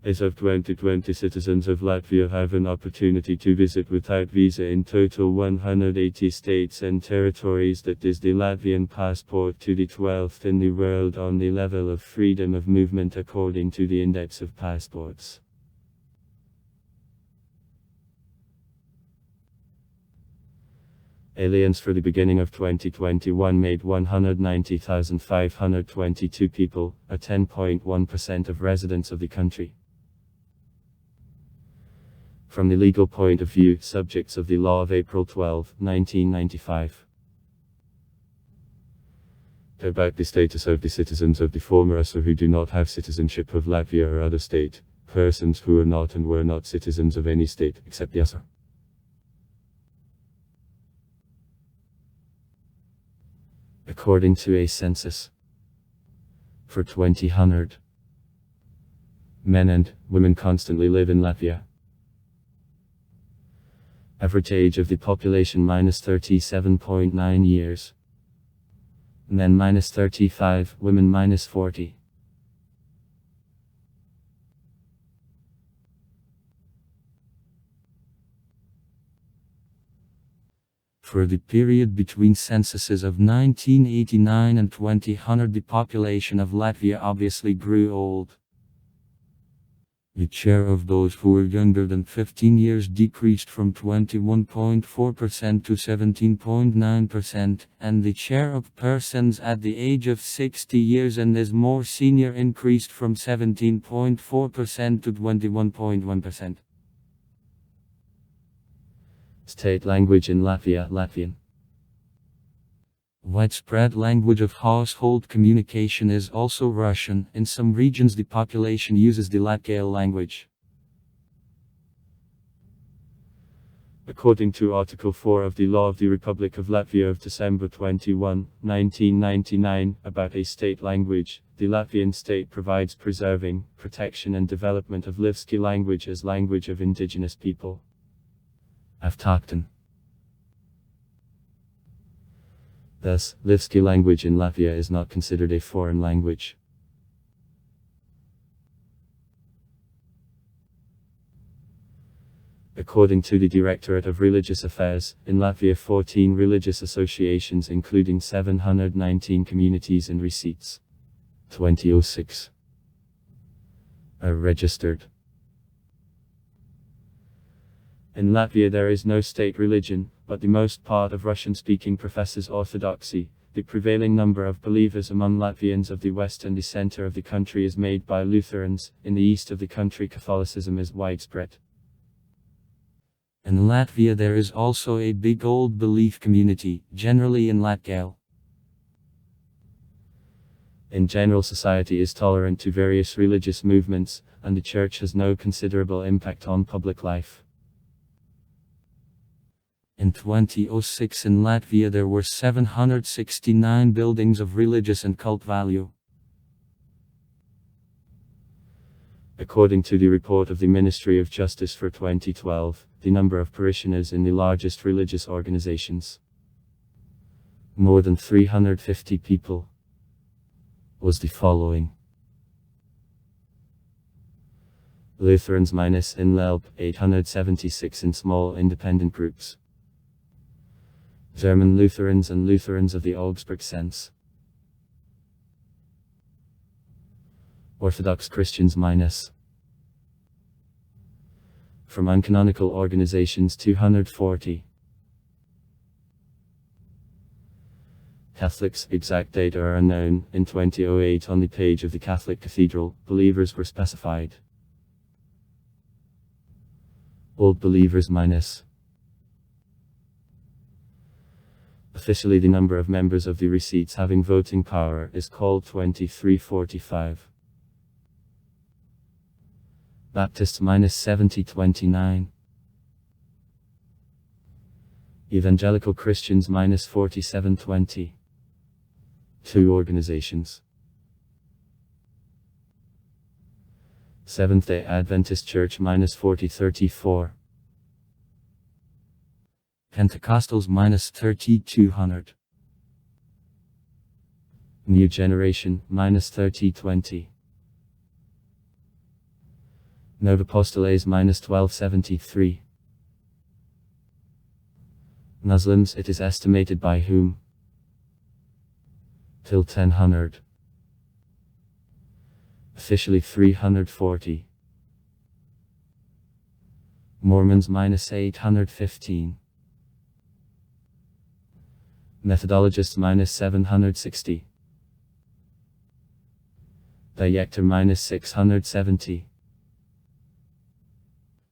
As of 2020, citizens of Latvia have an opportunity to visit without visa in total 180 states and territories. That is the Latvian passport to the 12th in the world on the level of freedom of movement according to the Index of Passports. Aliens for the beginning of 2021 made 190,522 people, a 10.1% of residents of the country. From the legal point of view, subjects of the law of April 12, 1995. About the status of the citizens of the former USSR who do not have citizenship of Latvia or other state, persons who are not and were not citizens of any state except the USSR. According to a census for 2000, men and women constantly live in Latvia. Average age of the population -37.9 years. Men -35, women -40. For the period between censuses of 1989 and 2000, the population of Latvia obviously grew old. The share of those who were younger than 15 years decreased from 21.4% to 17.9%, and the share of persons at the age of 60 years and is more senior increased from 17.4% to 21.1%. State language in Latvia, Latvian. Widespread language of household communication is also Russian. In some regions the population uses the Latgale language. According to Article 4 of the Law of the Republic of Latvia of December 21, 1999, about a state language, the Latvian state provides preserving, protection and development of Livski language as language of indigenous people. Autochthon. Thus, Livski language in Latvia is not considered a foreign language. According to the Directorate of Religious Affairs, in Latvia 14 religious associations including 719 communities and receipts. 2006 are registered. In Latvia there is no state religion, but the most part of Russian-speaking professes Orthodoxy. The prevailing number of believers among Latvians of the west and the center of the country is made by Lutherans. In the east of the country Catholicism is widespread. In Latvia there is also a big old belief community, generally in Latgale. In general, society is tolerant to various religious movements, and the church has no considerable impact on public life. In 2006 in Latvia there were 769 buildings of religious and cult value. According to the report of the Ministry of Justice for 2012, the number of parishioners in the largest religious organizations, more than 350 people, was the following. Lutherans minus in Lelb, 876 in small independent groups. German Lutherans and Lutherans of the Augsburg sense. Orthodox Christians minus. From uncanonical organizations 240. Catholics' exact data are unknown. In 2008, on the page of the Catholic Cathedral, believers were specified. Old believers minus. Officially, the number of members of the receipts having voting power is called 2345. Baptists minus 7029. Evangelical Christians minus 4720. 2 organizations. Seventh-day Adventist Church minus 4034. Pentecostals minus 3200. New Generation minus 3020. Novopostoles minus 1273. Muslims, it is estimated by whom? Till 1000. Officially 340. Mormons minus 815. Methodologists minus 760. Dayector minus 670.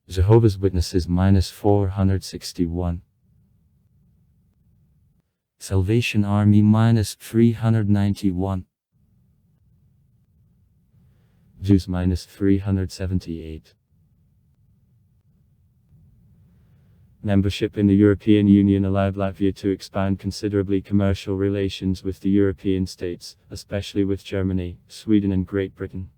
Jehovah's Witnesses minus 461. Salvation Army minus 391. Jews minus 378. Membership in the European Union allowed Latvia to expand considerably commercial relations with the European states, especially with Germany, Sweden and Great Britain.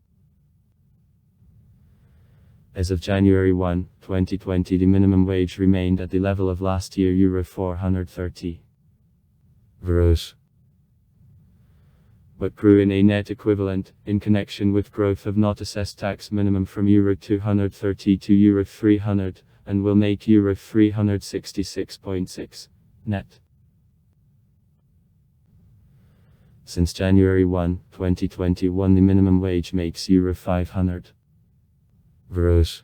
As of January 1, 2020, the minimum wage remained at the level of last year, Euro 430. Gross. But grew in a net equivalent, in connection with growth of not assessed tax minimum from Euro 230 to Euro 300, and will make Euro 366.6 net. Since January 1, 2021, the minimum wage makes Euro 500 gross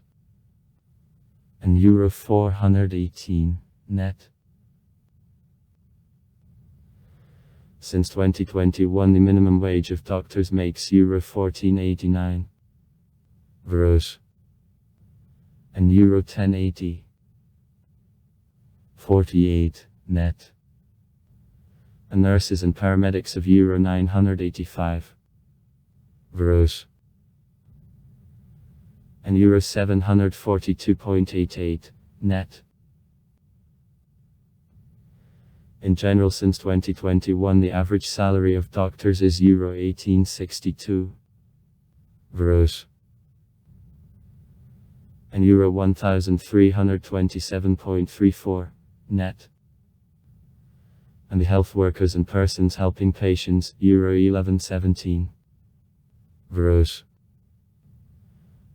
and Euro 418 net. Since 2021, the minimum wage of doctors makes Euro 1489 gross and Euro 1080 48 net. And nurses and paramedics of Euro 985 gross and Euro 742.88 net. In general, since 2021, the average salary of doctors is Euro 1862 gross and Euro 1327.34 net. And the health workers and persons helping patients, Euro 1117 gross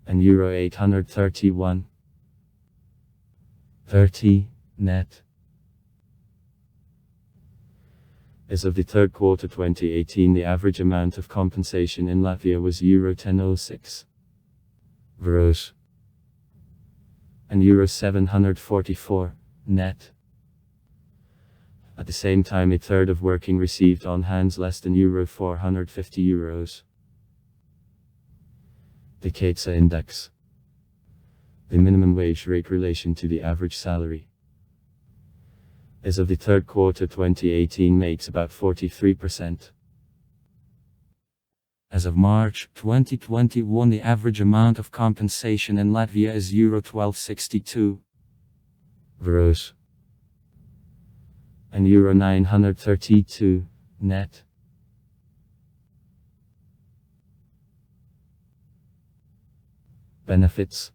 and Euro 831.30 net. As of the third quarter 2018, the average amount of compensation in Latvia was Euro 1006 gross and Euro 744 net. At the same time, a third of working received on hands less than Euro 450 euros. The CATSA index, the minimum wage rate relation to the average salary, as of the third quarter 2018, makes about 43%. As of March 2021, the average amount of compensation in Latvia is Euro 1262 gross and Euro 932 net. Benefits.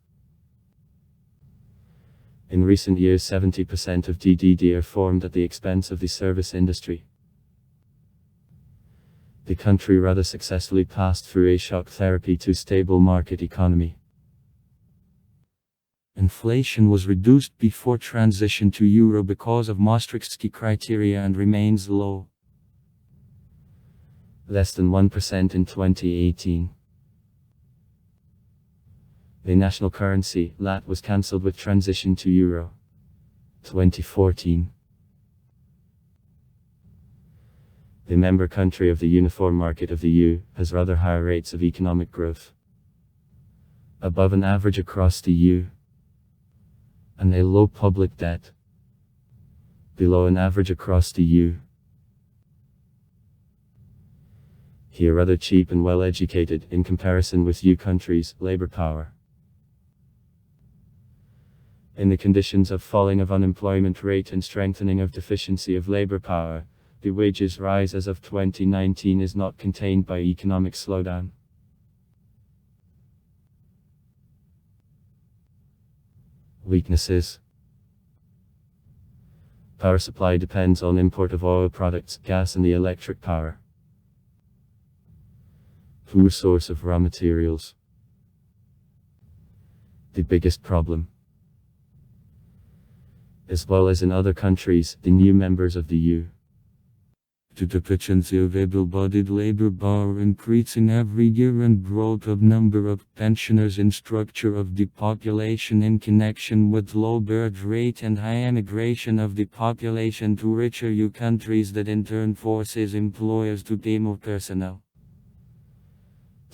In recent years, 70% of GDP are formed at the expense of the service industry. The country rather successfully passed through a shock therapy to stable market economy. Inflation was reduced before transition to euro because of Maastricht's criteria and remains low. Less than 1% in 2018. The national currency, Lat, was cancelled with transition to euro. 2014. The member country of the Uniform Market of the EU has rather higher rates of economic growth, above an average across the EU, and a low public debt, below an average across the EU. Here rather cheap and well educated in comparison with EU countries, labour power. In the conditions of falling of unemployment rate and strengthening of deficiency of labour power, the wages rise as of 2019 is not contained by economic slowdown. Weaknesses. Power supply depends on import of oil products, gas and the electric power. Poor source of raw materials. The biggest problem. As well as in other countries, the new members of the EU. The deficiency of able-bodied labor power increasing every year and growth of number of pensioners in structure of the population in connection with low birth rate and high emigration of the population to richer EU countries that in turn forces employers to pay more personnel,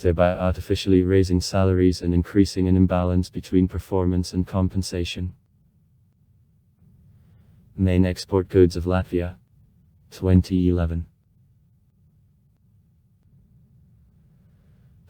thereby artificially raising salaries and increasing an imbalance between performance and compensation. Main export goods of Latvia, 2011.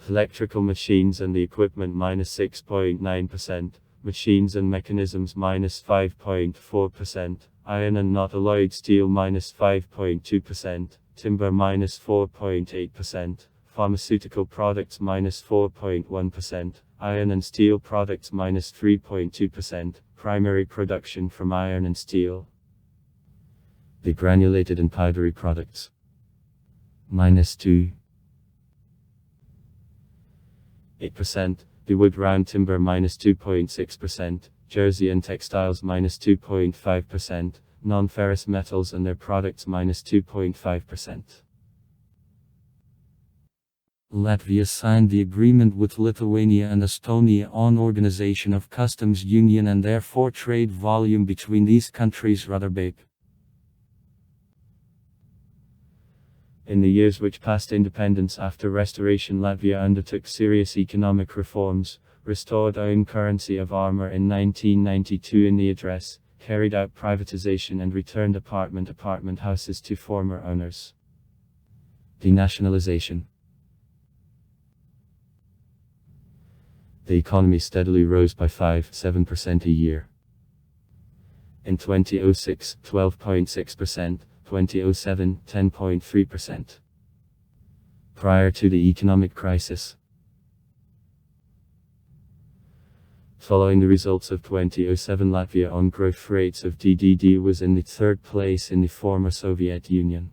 Electrical machines and the equipment -6.9%, machines and mechanisms -5.4%, iron and not alloyed steel -5.2%, timber -4.8%, pharmaceutical products -4.1%, iron and steel products -3.2%, primary production from iron and steel. The granulated and powdery products -2.8%, the wood round timber -2.6%, jersey and textiles -2.5%, non-ferrous metals and their products -2.5%. Latvia signed the agreement with Lithuania and Estonia on Organization of Customs Union, and therefore trade volume between these countries rather big. In the years which passed independence after restoration, Latvia undertook serious economic reforms, restored own currency of armor in 1992 in the address, carried out privatization and returned apartment houses to former owners. Denationalization. The economy steadily rose by 5-7% a year. In 2006, 12.6%. 2007, 10.3%. Prior to the economic crisis. Following the results of 2007, Latvia on growth rates of DDD was in the third place in the former Soviet Union.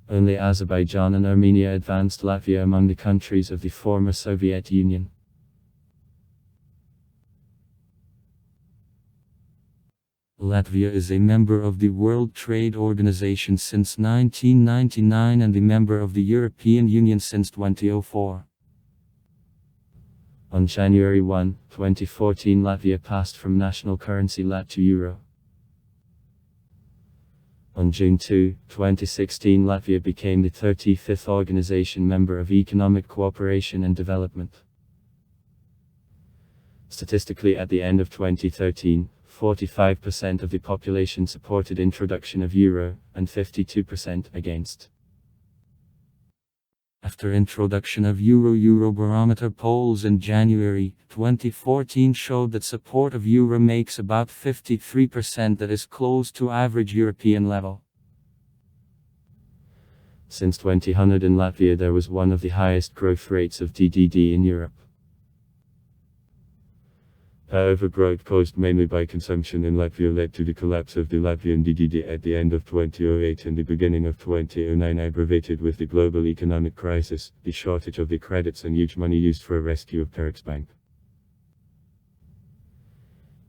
Only Azerbaijan and Armenia advanced Latvia among the countries of the former Soviet Union. Latvia is a member of the World Trade Organization since 1999 and a member of the European Union since 2004. On January 1, 2014, Latvia passed from national currency Lat to euro. On June 2, 2016, Latvia became the 35th organization member of Economic Cooperation and Development. Statistically, at the end of 2013, 45% of the population supported introduction of euro, and 52% against. After introduction of Eurobarometer polls in January 2014 showed that support of euro makes about 53%, that is close to average European level. Since 2000 in Latvia there was one of the highest growth rates of DDD in Europe. However, growth caused mainly by consumption in Latvia led to the collapse of the Latvian DDD at the end of 2008 and the beginning of 2009, aggravated with the global economic crisis, the shortage of the credits and huge money used for a rescue of Perks Bank.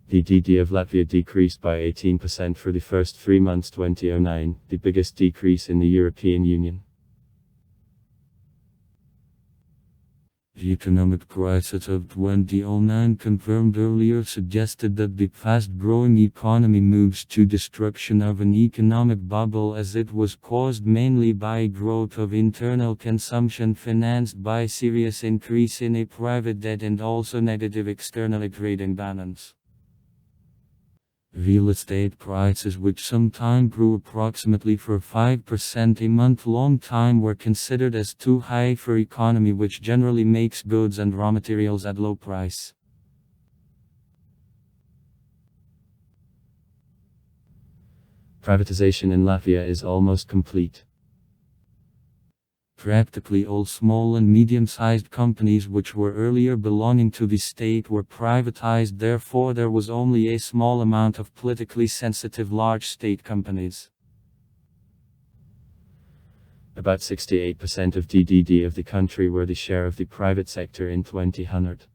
The DDD of Latvia decreased by 18% for the first 3 months 2009, the biggest decrease in the European Union. The economic crisis of 2009 confirmed earlier suggested that the fast-growing economy moves to destruction of an economic bubble as it was caused mainly by growth of internal consumption financed by serious increase in a private debt and also negative external trading balance. Real estate prices, which sometimes grew approximately for 5% a month-long time, were considered as too high for economy, which generally makes goods and raw materials at low price. Privatization in Latvia is almost complete. Practically all small and medium-sized companies which were earlier belonging to the state were privatized, therefore there was only a small amount of politically sensitive large state companies. About 68% of GDP of the country were the share of the private sector in 2000.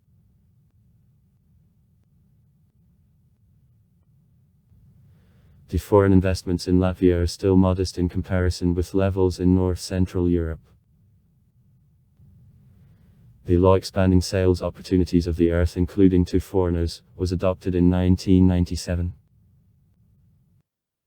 The foreign investments in Latvia are still modest in comparison with levels in North-Central Europe. The law expanding sales opportunities of the earth, including to foreigners, was adopted in 1997.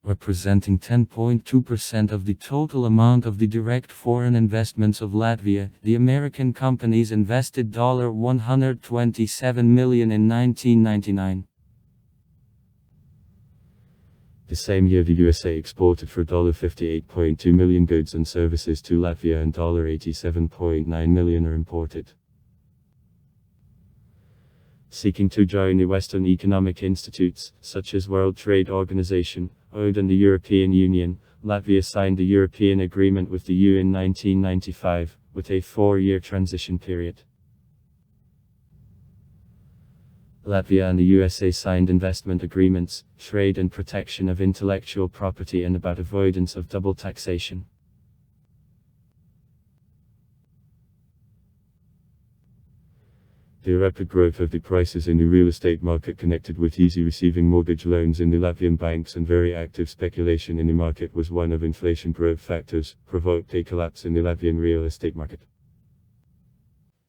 Representing 10.2% of the total amount of the direct foreign investments of Latvia, the American companies invested $127 million in 1999. The same year the USA exported for $58.2 million goods and services to Latvia and $87.9 million are imported. Seeking to join the Western economic institutes, such as World Trade Organization, OED and the European Union, Latvia signed the European Agreement with the EU in 1995, with a 4-year transition period. Latvia and the USA signed investment agreements, trade and protection of intellectual property, and about avoidance of double taxation. The rapid growth of the prices in the real estate market, connected with easy receiving mortgage loans in the Latvian banks and very active speculation in the market, was one of inflation growth factors, provoked a collapse in the Latvian real estate market.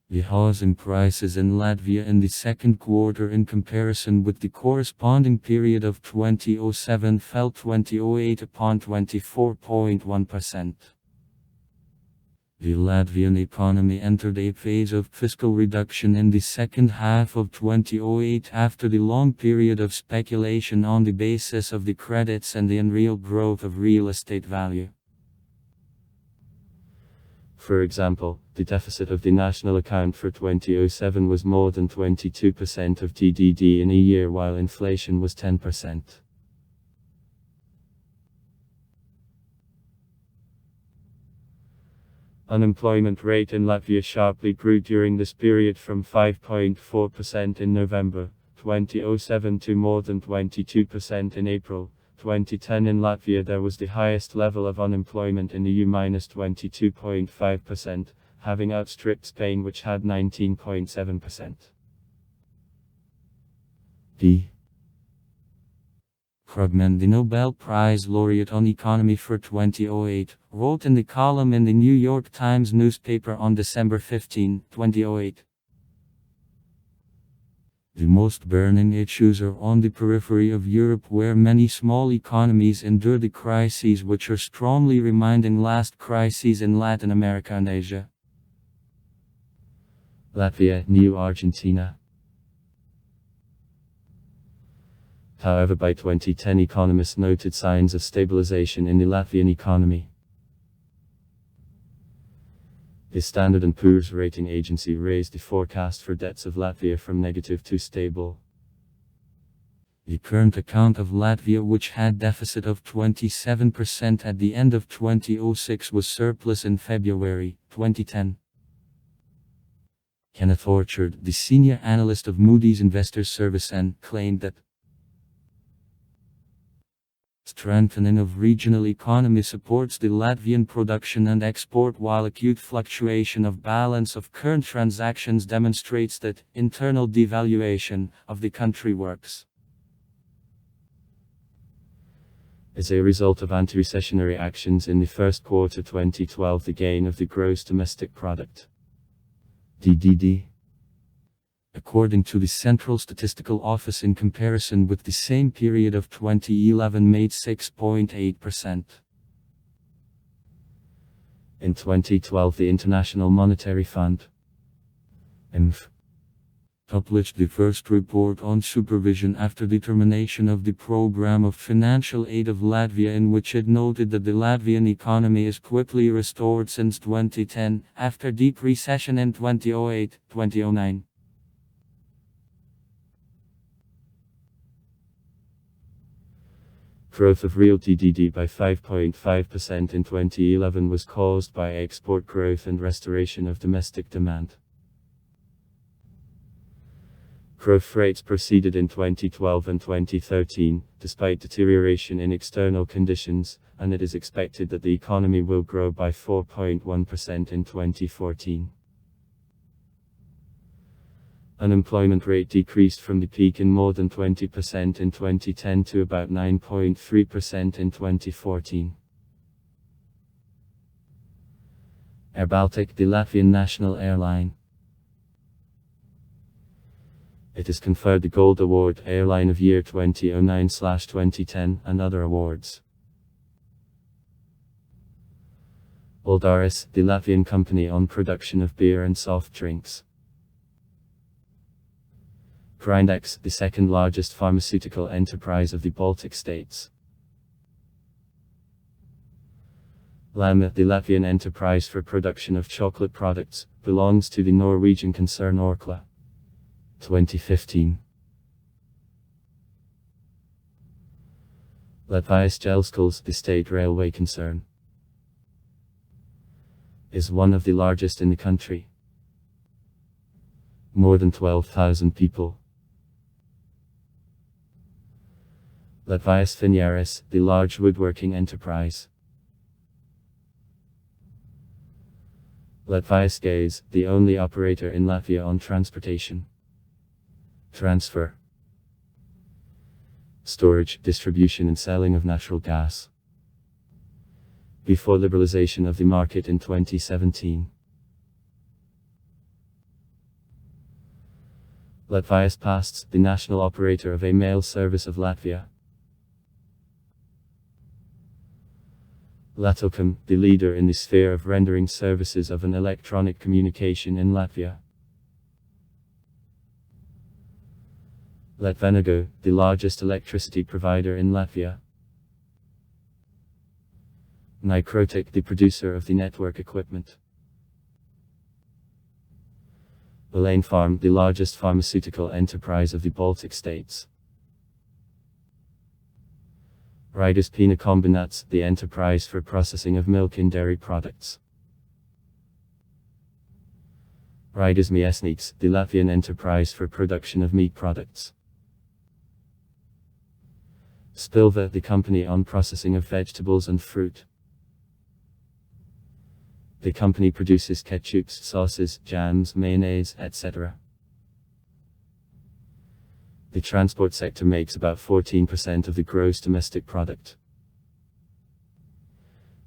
The housing prices in Latvia in the second quarter in comparison with the corresponding period of 2007 fell 2008 upon 24.1%. The Latvian economy entered a phase of fiscal reduction in the second half of 2008 after the long period of speculation on the basis of the credits and the unreal growth of real estate value. For example, the deficit of the national account for 2007 was more than 22% of GDP in a year, while inflation was 10%. Unemployment rate in Latvia sharply grew during this period from 5.4% in November 2007 to more than 22% in April 2010. In Latvia there was the highest level of unemployment in the EU, -22.5%, having outstripped Spain, which had 19.7%. D. Krugman, the Nobel Prize laureate on economy for 2008, wrote in the column in the New York Times newspaper on December 15, 2008. The most burning issues are on the periphery of Europe, where many small economies endure the crises which are strongly reminding last crises in Latin America and Asia. Latvia, New Argentina. However, by 2010 economists noted signs of stabilization in the Latvian economy. The Standard & Poor's rating agency raised the forecast for debts of Latvia from negative to stable. The current account of Latvia, which had deficit of 27% at the end of 2006, was surplus in February 2010. Kenneth Orchard, the senior analyst of Moody's Investors Service, claimed that strengthening of regional economy supports the Latvian production and export, while acute fluctuation of balance of current transactions demonstrates that internal devaluation of the country works. As a result of anti-recessionary actions in the first quarter 2012, the gain of the gross domestic product, DDD. According to the Central Statistical Office, in comparison with the same period of 2011, made 6.8%. In 2012, the International Monetary Fund (IMF) published the first report on supervision after the termination of the program of financial aid of Latvia, in which it noted that the Latvian economy is quickly restored since 2010, after deep recession in 2008-2009. Growth of real GDP by 5.5% in 2011 was caused by export growth and restoration of domestic demand. Growth rates proceeded in 2012 and 2013, despite deterioration in external conditions, and it is expected that the economy will grow by 4.1% in 2014. Unemployment rate decreased from the peak in more than 20% in 2010 to about 9.3% in 2014. Air Baltic, the Latvian national airline. It is conferred the Gold Award, Airline of Year 2009/2010, and other awards. Uldaris, the Latvian company on production of beer and soft drinks. Grindex, the second largest pharmaceutical enterprise of the Baltic states. Lama, the Latvian enterprise for production of chocolate products, belongs to the Norwegian concern Orkla. 2015. Latvijas Geležkels, the state railway concern, is one of the largest in the country. More than 12,000 people. Latvijas Finieris, the large woodworking enterprise. Latvijas Gaze, the only operator in Latvia on transportation, transfer, storage, distribution and selling of natural gas. Before liberalization of the market in 2017. Latvijas Pasts, the national operator of a mail service of Latvia. Latocom, the leader in the sphere of rendering services of an electronic communication in Latvia. Latvenergo, the largest electricity provider in Latvia. Nikrotik, the producer of the network equipment. Elaine Farm, the largest pharmaceutical enterprise of the Baltic states. Riders Pina Kombinats, the enterprise for processing of milk and dairy products. Riders Miesnieks, the Latvian enterprise for production of meat products. Spilva, the company on processing of vegetables and fruit. The company produces ketchups, sauces, jams, mayonnaise, etc. The transport sector makes about 14% of the gross domestic product.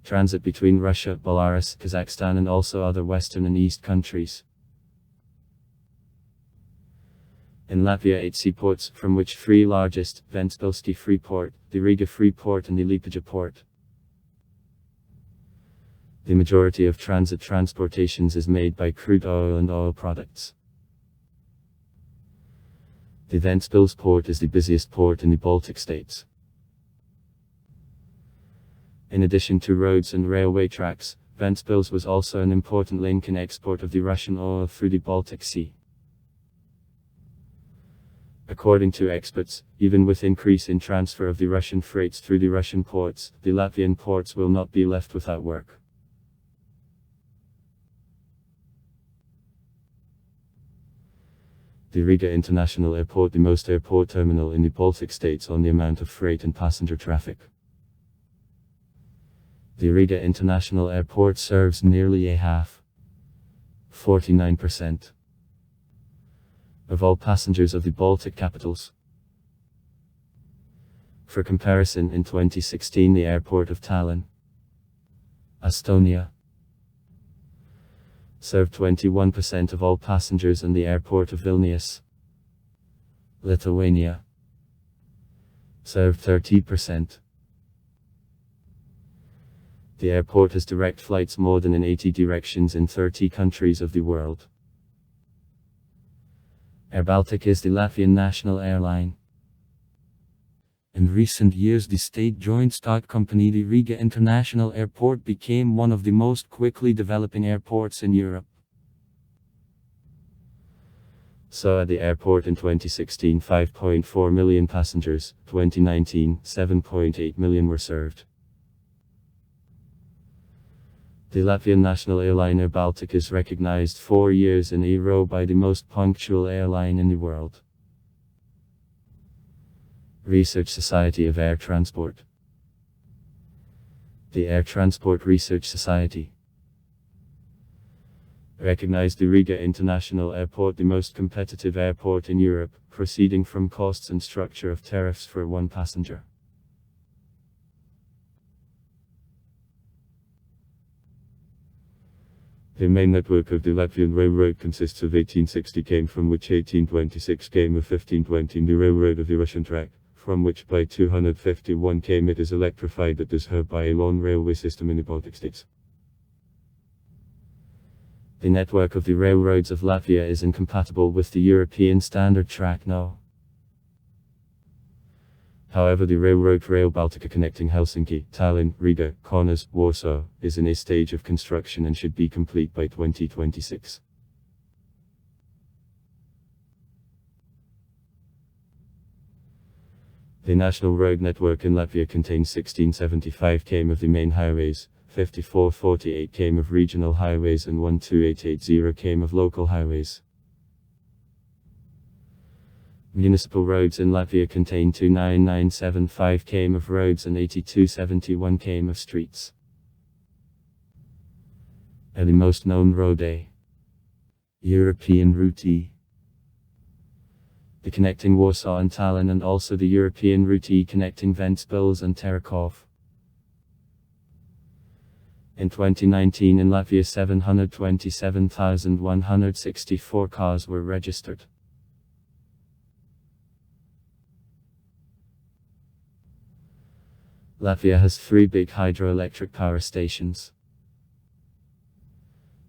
Transit between Russia, Belarus, Kazakhstan and also other Western and East countries. In Latvia 8 seaports, from which 3 largest, Ventspilski Free Port, the Riga Free Port and the Liepāja Port. The majority of transit transportations is made by crude oil and oil products. The Ventspils port is the busiest port in the Baltic states. In addition to roads and railway tracks, Ventspils was also an important link in export of the Russian oil through the Baltic Sea. According to experts, even with increase in transfer of the Russian freights through the Russian ports, the Latvian ports will not be left without work. The Riga International Airport, the most airport terminal in the Baltic states on the amount of freight and passenger traffic. The Riga International Airport serves nearly a half, 49%, of all passengers of the Baltic capitals. For comparison, in 2016 the airport of Tallinn, Estonia, Serve 21% of all passengers in the airport of Vilnius. Lithuania. Serve 30%. The airport has direct flights more than in 80 directions in 30 countries of the world. Air Baltic is the Latvian national airline. In recent years, the state-joint stock company, the Riga International Airport, became one of the most quickly developing airports in Europe. So at the airport in 2016, 5.4 million passengers, 2019, 7.8 million were served. The Latvian national airline Air Baltic is recognized 4 years in a row by the most punctual airline in the world. Research Society of Air Transport. The Air Transport Research Society recognized the Riga International Airport the most competitive airport in Europe, proceeding from costs and structure of tariffs for one passenger. The main network of the Latvian railroad consists of 1860 km, from which 1826 km of 1520 the railroad of the Russian track, from which by 251 km it is electrified, that is served by a long railway system in the Baltic states. The network of the railroads of Latvia is incompatible with the European standard track No. However, the railroad Rail Baltica connecting Helsinki, Tallinn, Riga, Kaunas, Warsaw, is in a stage of construction and should be complete by 2026. The national road network in Latvia contains 1675 km of the main highways, 5448 km of regional highways and 12880 km of local highways. Municipal roads in Latvia contain 29975 km of roads and 8271 km of streets. And the most known road A. European Route E. The connecting Warsaw and Tallinn, and also the European Route E connecting Ventspils and Terakov. In 2019 in Latvia 727,164 cars were registered. Latvia has 3 big hydroelectric power stations.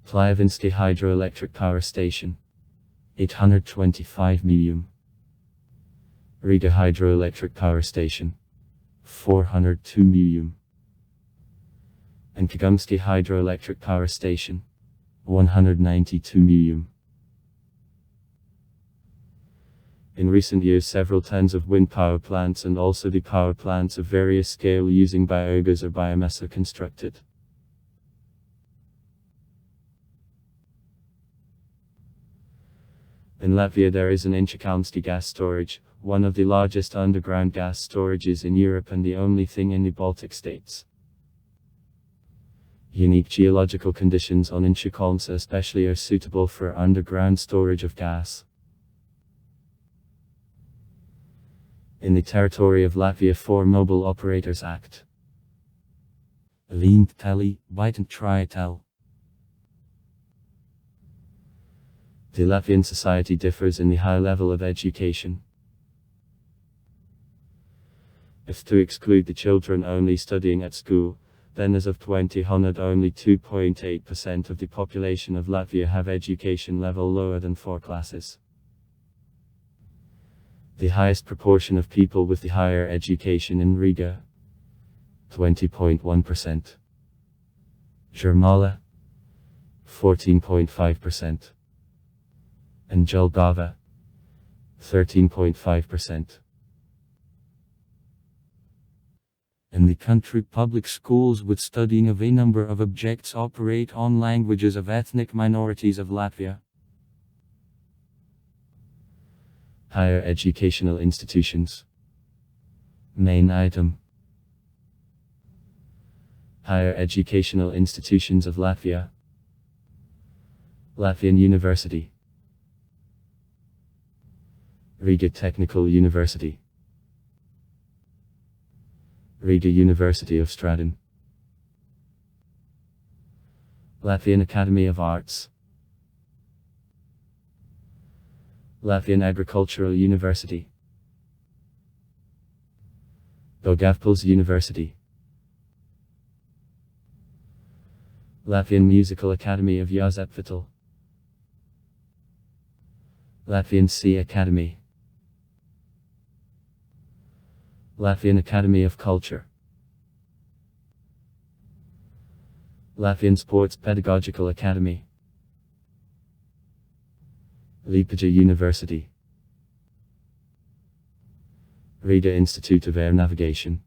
Pliavinsky Hydroelectric Power Station, 825 million. Riga Hydroelectric Power Station, 402 million. And Kagumsky Hydroelectric Power Station, 192 million. In recent years, several tens of wind power plants and also the power plants of various scale using biogas or biomass are constructed. In Latvia there is an Inčukalnski gas storage, one of the largest underground gas storages in Europe and the only thing in the Baltic states. Unique geological conditions on Inčukalns especially are suitable for underground storage of gas. In the territory of Latvia 4 Mobile Operators Act. Lienteli, Bitent Triatel. The Latvian society differs in the high level of education. If to exclude the children only studying at school, then as of 2000 only 2.8% of the population of Latvia have education level lower than 4 classes. The highest proportion of people with the higher education in Riga, 20.1%. Jurmala, 14.5%. And Jelgava, 13.5%. In the country, public schools with studying of a number of objects operate on languages of ethnic minorities of Latvia. Higher educational institutions. Main item. Higher educational institutions of Latvia. Latvian University. Riga Technical University. Riga University of Stratton. Latvian Academy of Arts. Latvian Agricultural University. Daugavpils University. Latvian Musical Academy of Jāzepvital. Latvian Sea Academy. Latvian Academy of Culture. Latvian Sports Pedagogical Academy. Liepāja University. Riga Institute of Air Navigation.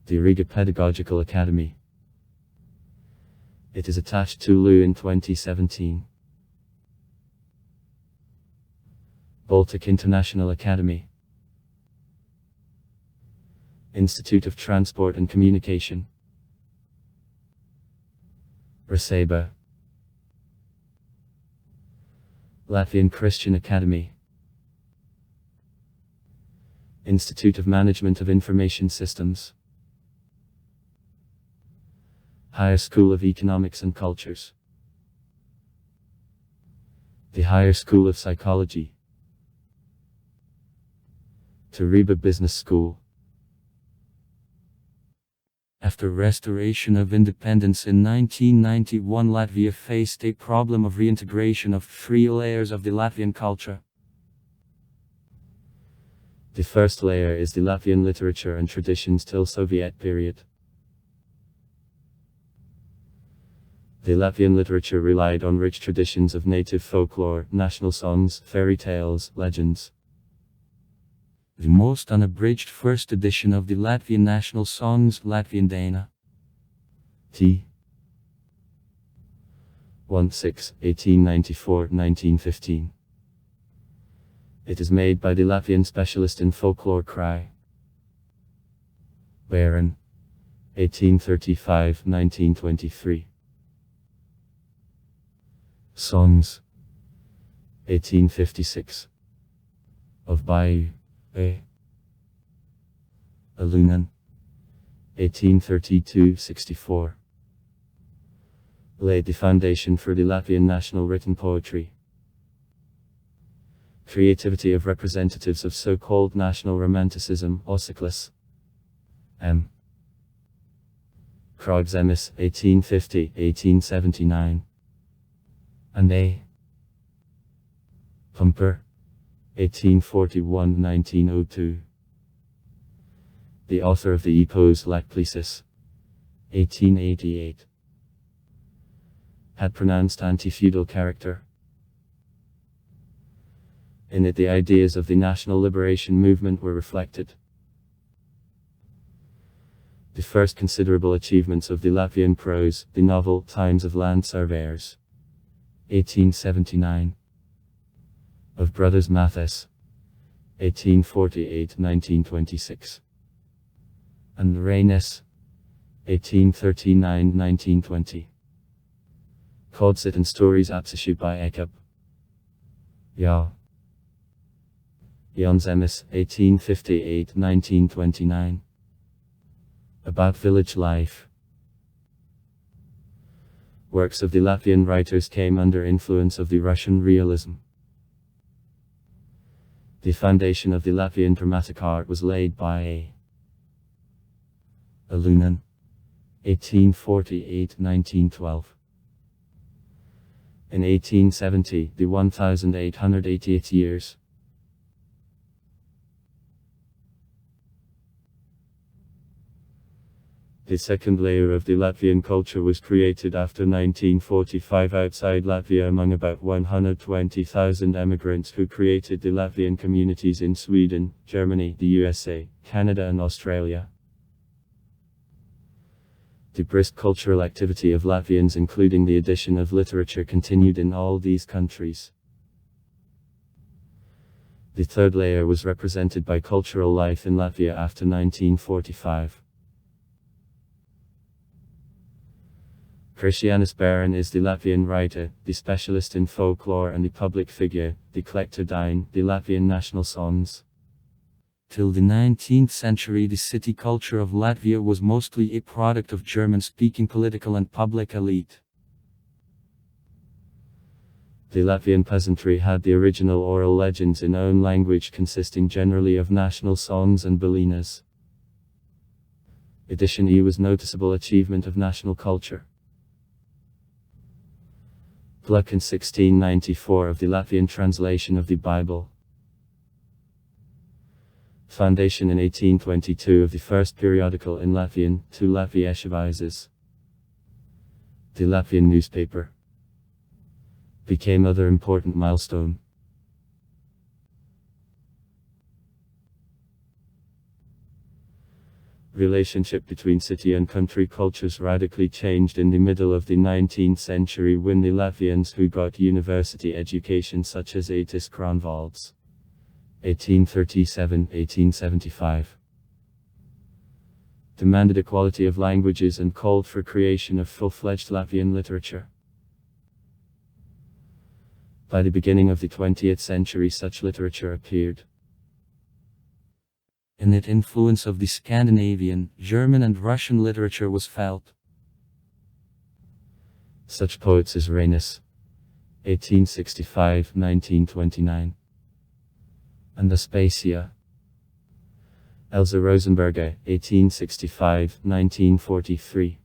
The Riga Pedagogical Academy. It is attached to LU in 2017. Baltic International Academy. Institute of Transport and Communication. Raseba. Latvian Christian Academy. Institute of Management of Information Systems. Higher School of Economics and Cultures. The Higher School of Psychology. Tariba Business School. After restoration of independence in 1991, Latvia faced a problem of reintegration of three layers of the Latvian culture. The first layer is the Latvian literature and traditions till Soviet period. The Latvian literature relied on rich traditions of native folklore, national songs, fairy tales, legends. The most unabridged first edition of the Latvian national songs, Latvian Dana. T. 1894-1915. It is made by the Latvian specialist in folklore Cry. Baron. 1835-1923. Songs. 1856. Of Bayou. A. Alunan. 1832-64. Laid the foundation for the Latvian national written poetry. Creativity of representatives of so-called national romanticism, Osiklis. M. Krogzemis, 1850-1879. And A. Pumper. 1841-1902. The author of the Epos Lakplisis. 1888. Had pronounced anti-feudal character. In it the ideas of the national liberation movement were reflected. The first considerable achievements of the Latvian prose, the novel Times of Land Surveyors. 1879. Of Brothers Mathis. 1848-1926. And Reynes. 1839-1920. Kodsit and Stories Apsishu by Ekap. Ja. Jonzemis, 1858-1929. About village life. Works of the Latvian writers came under influence of the Russian realism. The foundation of the Latvian dramatic art was laid by A. Alunan. 1848-1912. In 1870, the 1888 years. The second layer of the Latvian culture was created after 1945 outside Latvia among about 120,000 emigrants who created the Latvian communities in Sweden, Germany, the USA, Canada and Australia. The brisk cultural activity of Latvians, including the addition of literature, continued in all these countries. The third layer was represented by cultural life in Latvia after 1945. Krišjānis Baran is the Latvian writer, the specialist in folklore and the public figure, the collector Dain, the Latvian national songs. Till the 19th century, the city culture of Latvia was mostly a product of German-speaking political and public elite. The Latvian peasantry had the original oral legends in own language consisting generally of national songs and balinas. Edition E was noticeable achievement of national culture. Gluck in 1694 of the Latvian translation of the Bible. Foundation in 1822 of the first periodical in Latvian, to Latvia History. The Latvian newspaper became other important milestone. Relationship between city and country cultures radically changed in the middle of the 19th century when the Latvians who got university education such as Atis Kronvalds 1837-1875 demanded equality of languages and called for creation of full-fledged Latvian literature. By the beginning of the 20th century such literature appeared. In it influence of the Scandinavian, German and Russian literature was felt. Such poets as Reinus 1865-1929 and Aspasia, Elsa Rosenberger 1865-1943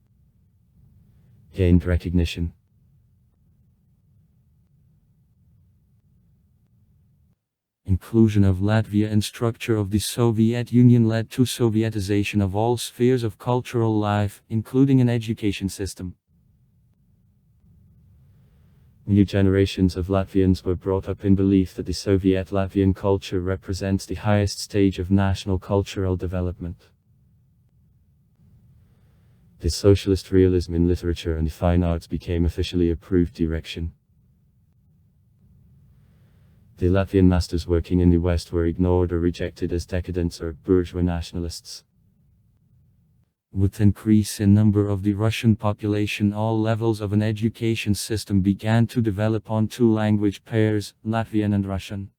gained recognition. Inclusion of Latvia in structure of the Soviet Union led to Sovietization of all spheres of cultural life, including an education system. New generations of Latvians were brought up in belief that the Soviet Latvian culture represents the highest stage of national cultural development. The socialist realism in literature and the fine arts became officially approved direction. The Latvian masters working in the West were ignored or rejected as decadents or bourgeois nationalists. With increase in number of the Russian population, all levels of an education system began to develop on two language pairs, Latvian and Russian.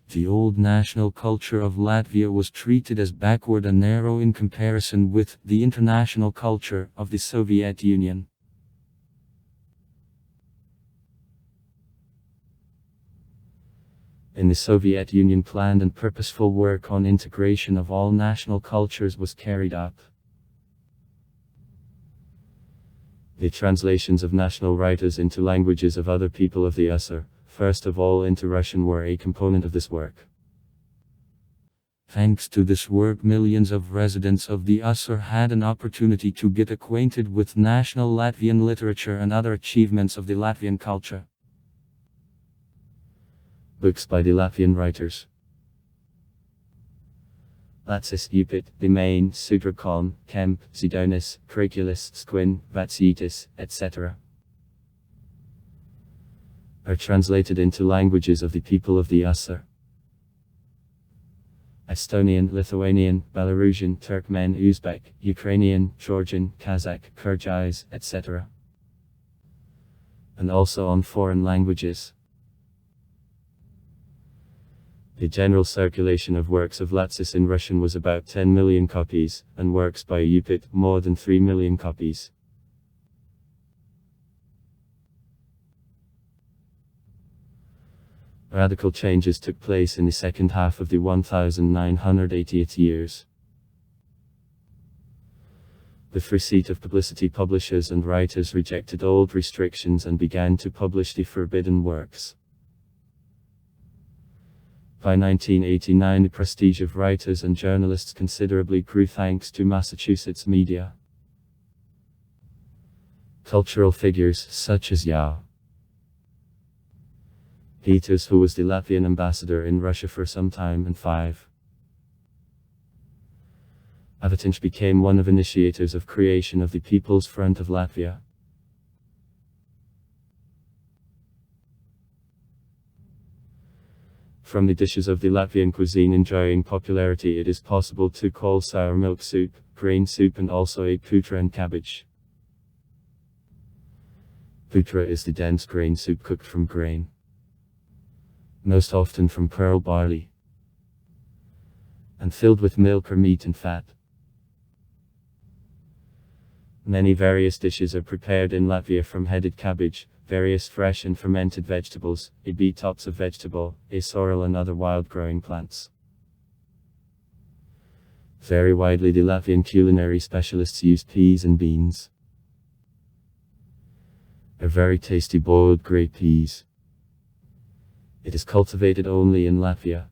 The old national culture of Latvia was treated as backward and narrow in comparison with the international culture of the Soviet Union. In the Soviet Union, planned and purposeful work on integration of all national cultures was carried out. The translations of national writers into languages of other people of the USSR, first of all into Russian, were a component of this work. Thanks to this work, millions of residents of the USSR had an opportunity to get acquainted with national Latvian literature and other achievements of the Latvian culture. Books by the Latvian writers: Lacis Upit, the Main, Sudrakon, Kemp, Zidonis, Krakulis, Squin, Vatsietis, etc. are translated into languages of the people of the USSR. Estonian, Lithuanian, Belarusian, Turkmen, Uzbek, Ukrainian, Georgian, Kazakh, Kyrgyz, etc. and also on foreign languages. The general circulation of works of Latsis in Russian was about 10 million copies, and works by Upit more than 3 million copies. Radical changes took place in the second half of the 1980th years. The free seat of publicity publishers and writers rejected old restrictions and began to publish the forbidden works. By 1989, the prestige of writers and journalists considerably grew thanks to Massachusetts media. Cultural figures such as Yao Peters, who was the Latvian ambassador in Russia for some time, and 5. Avatinch became one of initiators of creation of the People's Front of Latvia. From the dishes of the Latvian cuisine enjoying popularity, it is possible to call sour milk soup, grain soup, and also a putra and cabbage. Putra is the dense grain soup cooked from grain, most often from pearl barley, and filled with milk or meat and fat. Many various dishes are prepared in Latvia, from headed cabbage, various fresh and fermented vegetables, tops of vegetable, sorrel and other wild growing plants. Very widely the Latvian culinary specialists use peas and beans. A very tasty boiled grey peas. It is cultivated only in Latvia.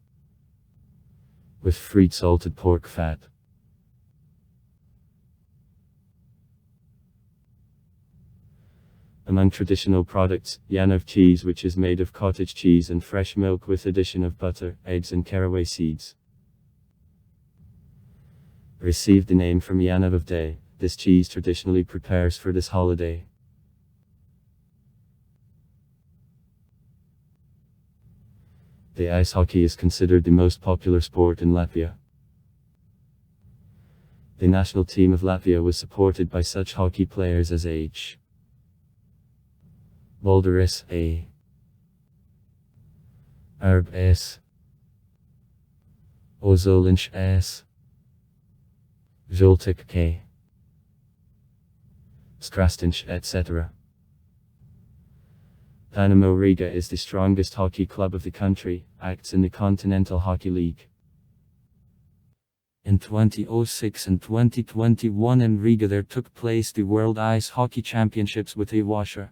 With freed salted pork fat. Among traditional products, Janov cheese, which is made of cottage cheese and fresh milk with addition of butter, eggs and caraway seeds. Received the name from Janov Day. This cheese traditionally prepares for this holiday. The ice hockey is considered the most popular sport in Latvia. The national team of Latvia was supported by such hockey players as H. Balderis A. Arb S. Ozolinch S. Zoltik K. Skrastinch, etc. Dynamo Riga is the strongest hockey club of the country, acts in the Continental Hockey League. In 2006 and 2021 in Riga there took place the World Ice Hockey Championships with a washer.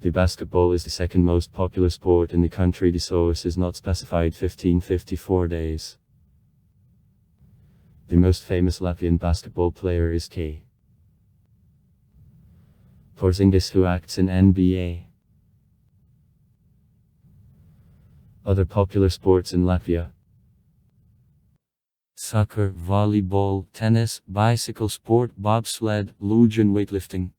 The basketball is the second most popular sport in the country. The source is not specified. 1554 days. The most famous Latvian basketball player is K. Porzingis, who acts in NBA. Other popular sports in Latvia: soccer, volleyball, tennis, bicycle sport, bobsled, luge and weightlifting.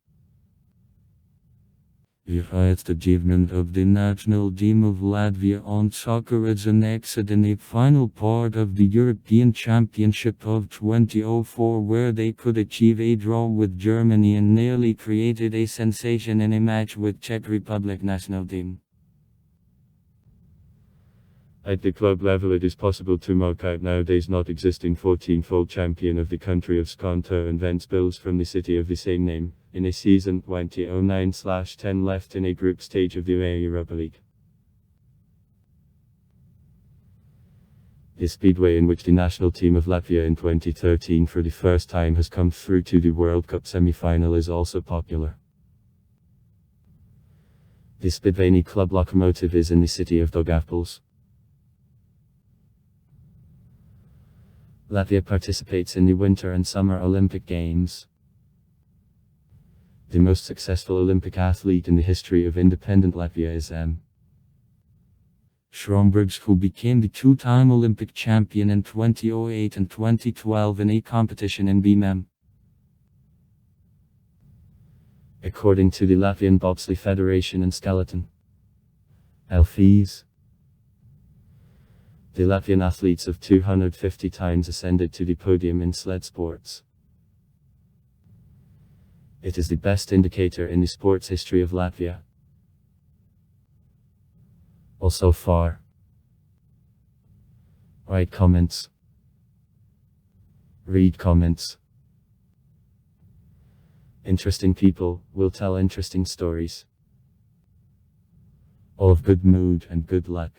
The highest achievement of the national team of Latvia on soccer is an exit in the final part of the European Championship of 2004, where they could achieve a draw with Germany and nearly created a sensation in a match with Czech Republic national team. At the club level it is possible to mark out nowadays not existing 14-fold champion of the country of Skonto and Ventspils from the city of the same name, in a season 2009/10 left in a group stage of the UEFA Europa League. The speedway in which the national team of Latvia in 2013 for the first time has come through to the World Cup semi-final is also popular. The Speedwayni club locomotive is in the city of Daugavpils. Latvia participates in the Winter and Summer Olympic Games. The most successful Olympic athlete in the history of independent Latvia is M. Strombergs, who became the two-time Olympic champion in 2008 and 2012 in a competition in BMM. According to the Latvian Bobsleigh Federation and Skeleton Alfees, the Latvian athletes have 250 times ascended to the podium in sled sports. It is the best indicator in the sports history of Latvia. Also far. Write comments. Read comments. Interesting people will tell interesting stories. All of good mood and good luck.